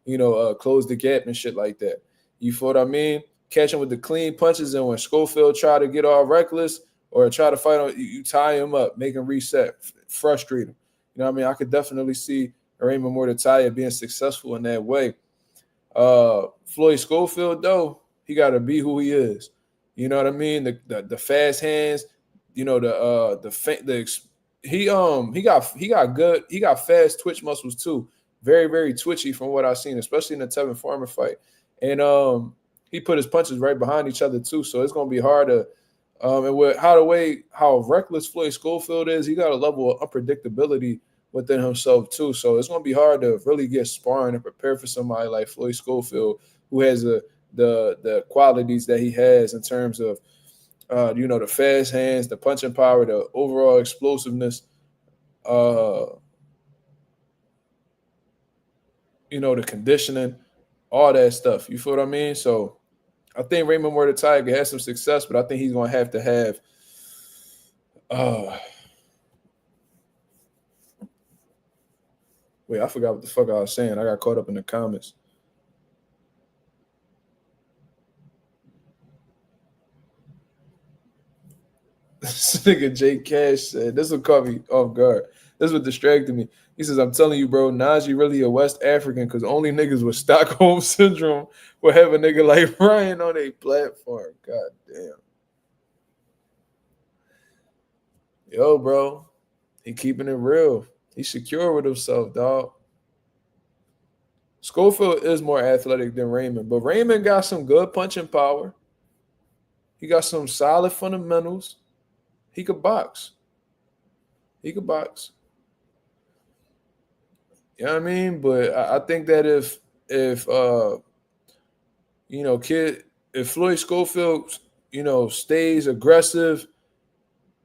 you know, close the gap and shit like that. You feel what I mean? Catch him with the clean punches, and when Schofield try to get all reckless or try to fight on, you tie him up, make him reset, frustrate him. You know what I mean? I could definitely see Raymond Mortatalia being successful in that way. Floyd Schofield, though, he got to be who he is. You know what I mean? The fast hands, you know, he got fast twitch muscles too. Very, very twitchy from what I've seen, especially in the Tevin Farmer fight. And he put his punches right behind each other too. So it's gonna be hard to and with how reckless Floyd Schofield is, he got a level of unpredictability within himself too. So it's gonna be hard to really get sparring and prepare for somebody like Floyd Schofield, who has the qualities that he has in terms of you know, the fast hands, the punching power, the overall explosiveness, you know, the conditioning, all that stuff. You feel what I mean? So I think Raymond Mortatalia has some success, but I think he's going to have wait, I forgot what the fuck I was saying. I got caught up in the comments. This nigga Jay Cash said, this will caught me off guard. This what distracted me. He says, I'm telling you, bro, Najee really a West African because only niggas with Stockholm Syndrome will have a nigga like Ryan on a platform. God damn. Yo, bro, he keeping it real. He's secure with himself, dog. Schofield is more athletic than Raymond, but Raymond got some good punching power. He got some solid fundamentals. He could box. He could box. You know what I mean? But I think that if if Floyd Schofield, stays aggressive,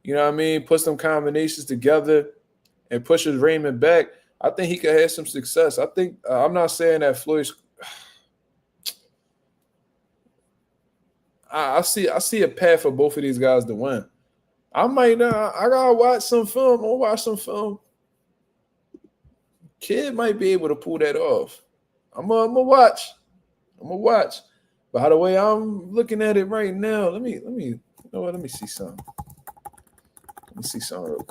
you know what I mean, puts some combinations together and pushes Raymond back, I think he could have some success. I think I'm not saying that Floyd. I see a path for both of these guys to win. I might not. I gotta watch some film. I'll watch some film. Kid might be able to pull that off. I'm gonna watch. But how the way I'm looking at it right now, let me see something. Let me see something real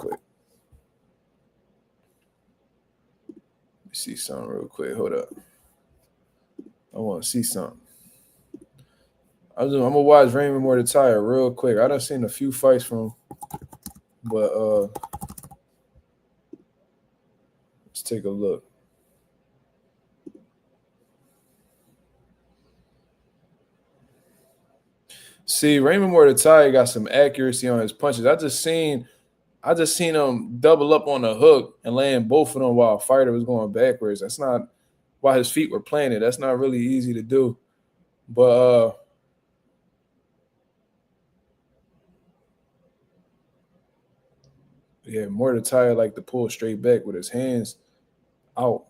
quick. Hold up. I want to see something. I'm gonna watch Raymond Mordecai real quick. I done seen a few fights from him, but let's take a look. See, Raymond Mordecai got some accuracy on his punches. I just seen him double up on the hook and land both of them while a fighter was going backwards. That's not while his feet were planted. That's not really easy to do. But yeah, Mordecai like to pull straight back with his hands out.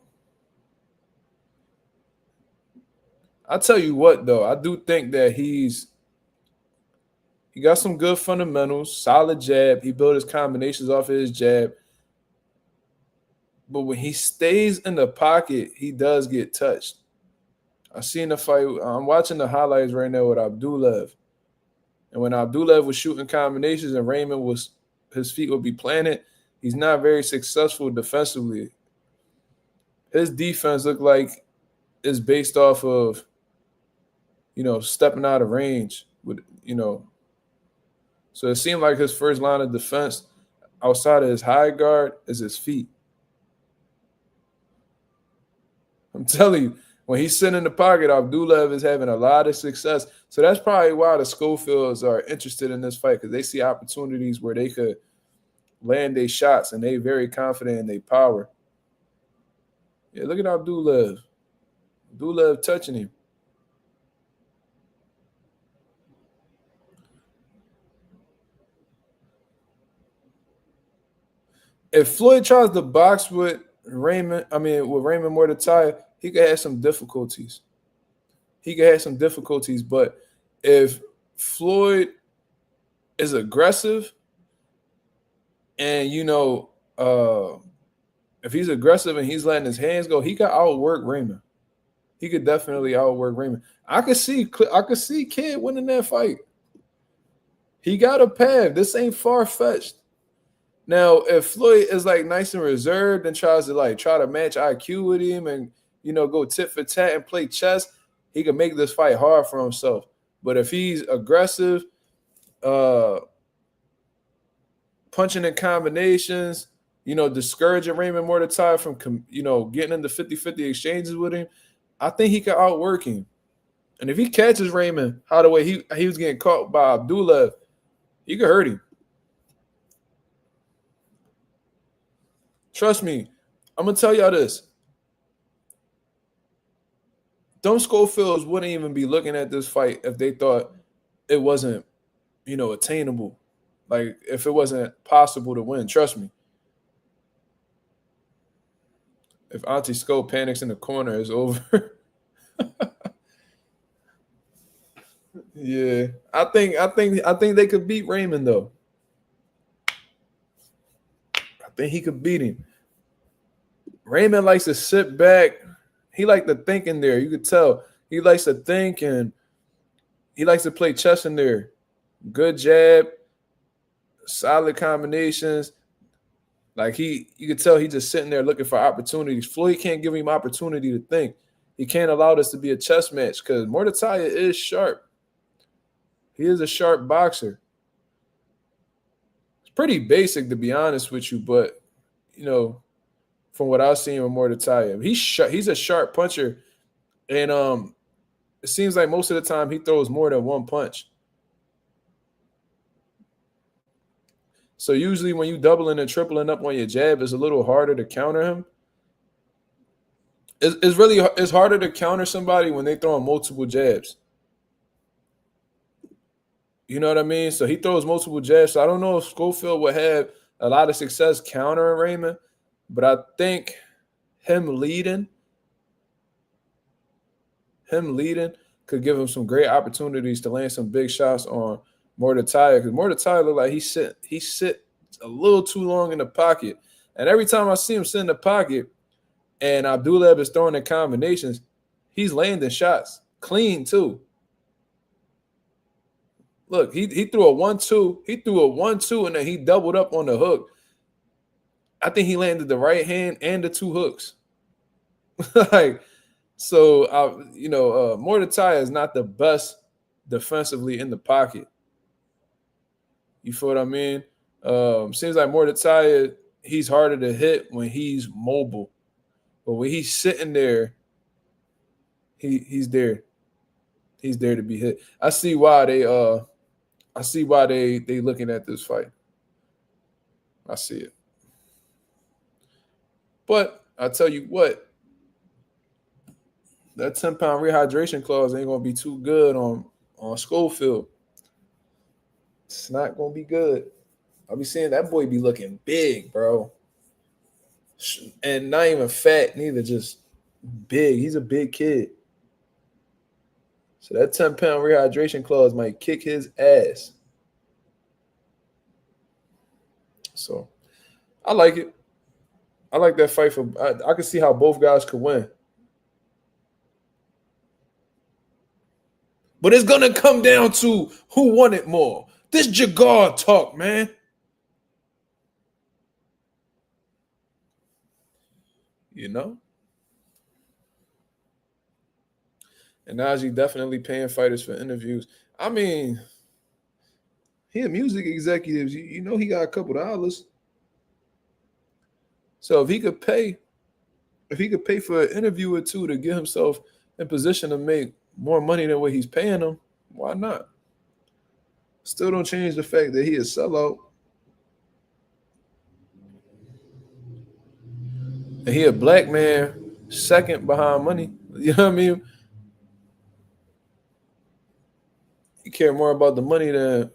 I tell you what, though, I do think that he got some good fundamentals, solid jab. He built his combinations off of his jab. But when he stays in the pocket, he does get touched. I seen the fight. I'm watching the highlights right now with Abdullev. And when Abdullev was shooting combinations and Raymond his feet would be planted, he's not very successful defensively. His defense looked like it's based off of, stepping out of range with, So it seemed like his first line of defense outside of his high guard is his feet. I'm telling you, when he's sitting in the pocket, Abdullev is having a lot of success. So that's probably why the Schofields are interested in this fight, because they see opportunities where they could land their shots, and they very confident in their power. Yeah, look at Abdullev. Abdullev touching him. If Floyd tries to box with Raymond Mordecai, he could have some difficulties. But if Floyd is aggressive and, if he's aggressive and he's letting his hands go, he could outwork Raymond. He could definitely outwork Raymond. I could see Kid winning that fight. He got a path. This ain't far-fetched. Now, if Floyd is like nice and reserved and tries to try to match IQ with him and go tit for tat and play chess, he can make this fight hard for himself. But if he's aggressive, punching in combinations, discouraging Raymond Mordecai from getting into 50-50 exchanges with him, I think he can outwork him. And if he catches Raymond how the way he was getting caught by Abdullev, he could hurt him. Trust me, I'm going to tell y'all this. Them Schofields wouldn't even be looking at this fight if they thought it wasn't, attainable. Like, if it wasn't possible to win. Trust me. If Auntie Sco panics in the corner, it's over. Yeah. I think they could beat Raymond, though. I think he could beat him. Raymond likes to sit back. He likes to think in there. You could tell. He likes to think and he likes to play chess in there. Good jab, solid combinations. Like you could tell he's just sitting there looking for opportunities. Floyd can't give him opportunity to think. He can't allow this to be a chess match because Mordecai is sharp. He is a sharp boxer. pretty basic to be honest with you, but you know, from what I've seen with Mordecai, he's a sharp puncher, and it seems like most of the time he throws more than one punch. So usually when you doubling and tripling up on your jab, it's a little harder to counter him. It's harder to counter somebody when they throw multiple jabs. You know what I mean? So he throws multiple jabs. So I don't know if Schofield would have a lot of success countering Raymond, but I think him leading could give him some great opportunities to land some big shots on Mordecai, because Mordecai look like he sit a little too long in the pocket. And every time I see him sit in the pocket and Abdullah is throwing in combinations, he's landing shots clean too. Look, he threw a 1-2. He threw a 1-2 and then he doubled up on the hook. I think he landed the right hand and the two hooks. Mordecai is not the best defensively in the pocket. You feel what I mean? Seems like Mordecai, he's harder to hit when he's mobile. But when he's sitting there, he's there. He's there to be hit. I see why they looking at this fight. I see it. But I tell you what, that 10-pound rehydration clause ain't gonna be too good on Schofield. It's not gonna be good. I'll be seeing that boy be looking big, bro. And not even fat, neither, just big. He's a big kid. So that 10-pound rehydration clause might kick his ass. So I like it. I like that fight I can see how both guys could win. But it's gonna come down to who won it more. This Jagar talk, man. You know? And Najee definitely paying fighters for interviews. I mean, he a music executive. You know he got a couple dollars. So if he could pay for an interview or two to get himself in position to make more money than what he's paying them, why not? Still don't change the fact that he is a sellout. And he a black man second behind money. You know what I mean? He care more about the money than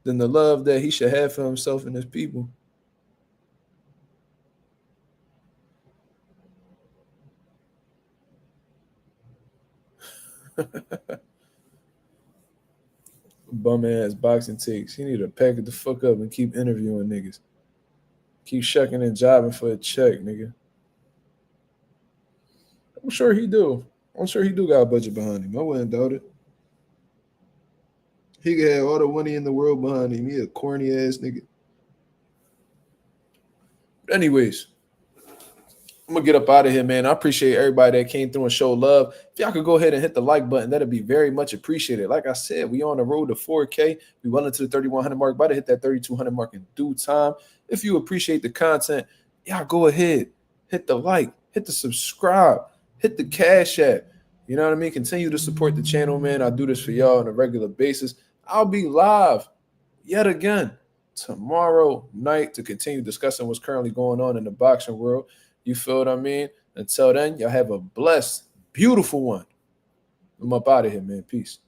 the love that he should have for himself and his people. Bum ass boxing takes. He need to pack it the fuck up and keep interviewing niggas. Keep shucking and jobbing for a check, nigga. I'm sure he do. I'm sure he do got a budget behind him. I wouldn't doubt it. He could have all the money in the world behind him. He a corny ass nigga. But anyways, I'm gonna get up out of here, man. I appreciate everybody that came through and showed love. If y'all could go ahead and hit the like button, that'd be very much appreciated. Like I said, we on the road to 4K. We well into the 3,100 mark. About to hit that 3,200 mark in due time. If you appreciate the content, y'all go ahead, hit the like, hit the subscribe, hit the Cash App. You know what I mean? Continue to support the channel, man. I do this for y'all on a regular basis. I'll be live yet again tomorrow night to continue discussing what's currently going on in the boxing world. You feel what I mean? Until then, y'all have a blessed, beautiful one. I'm up out of here, man. Peace.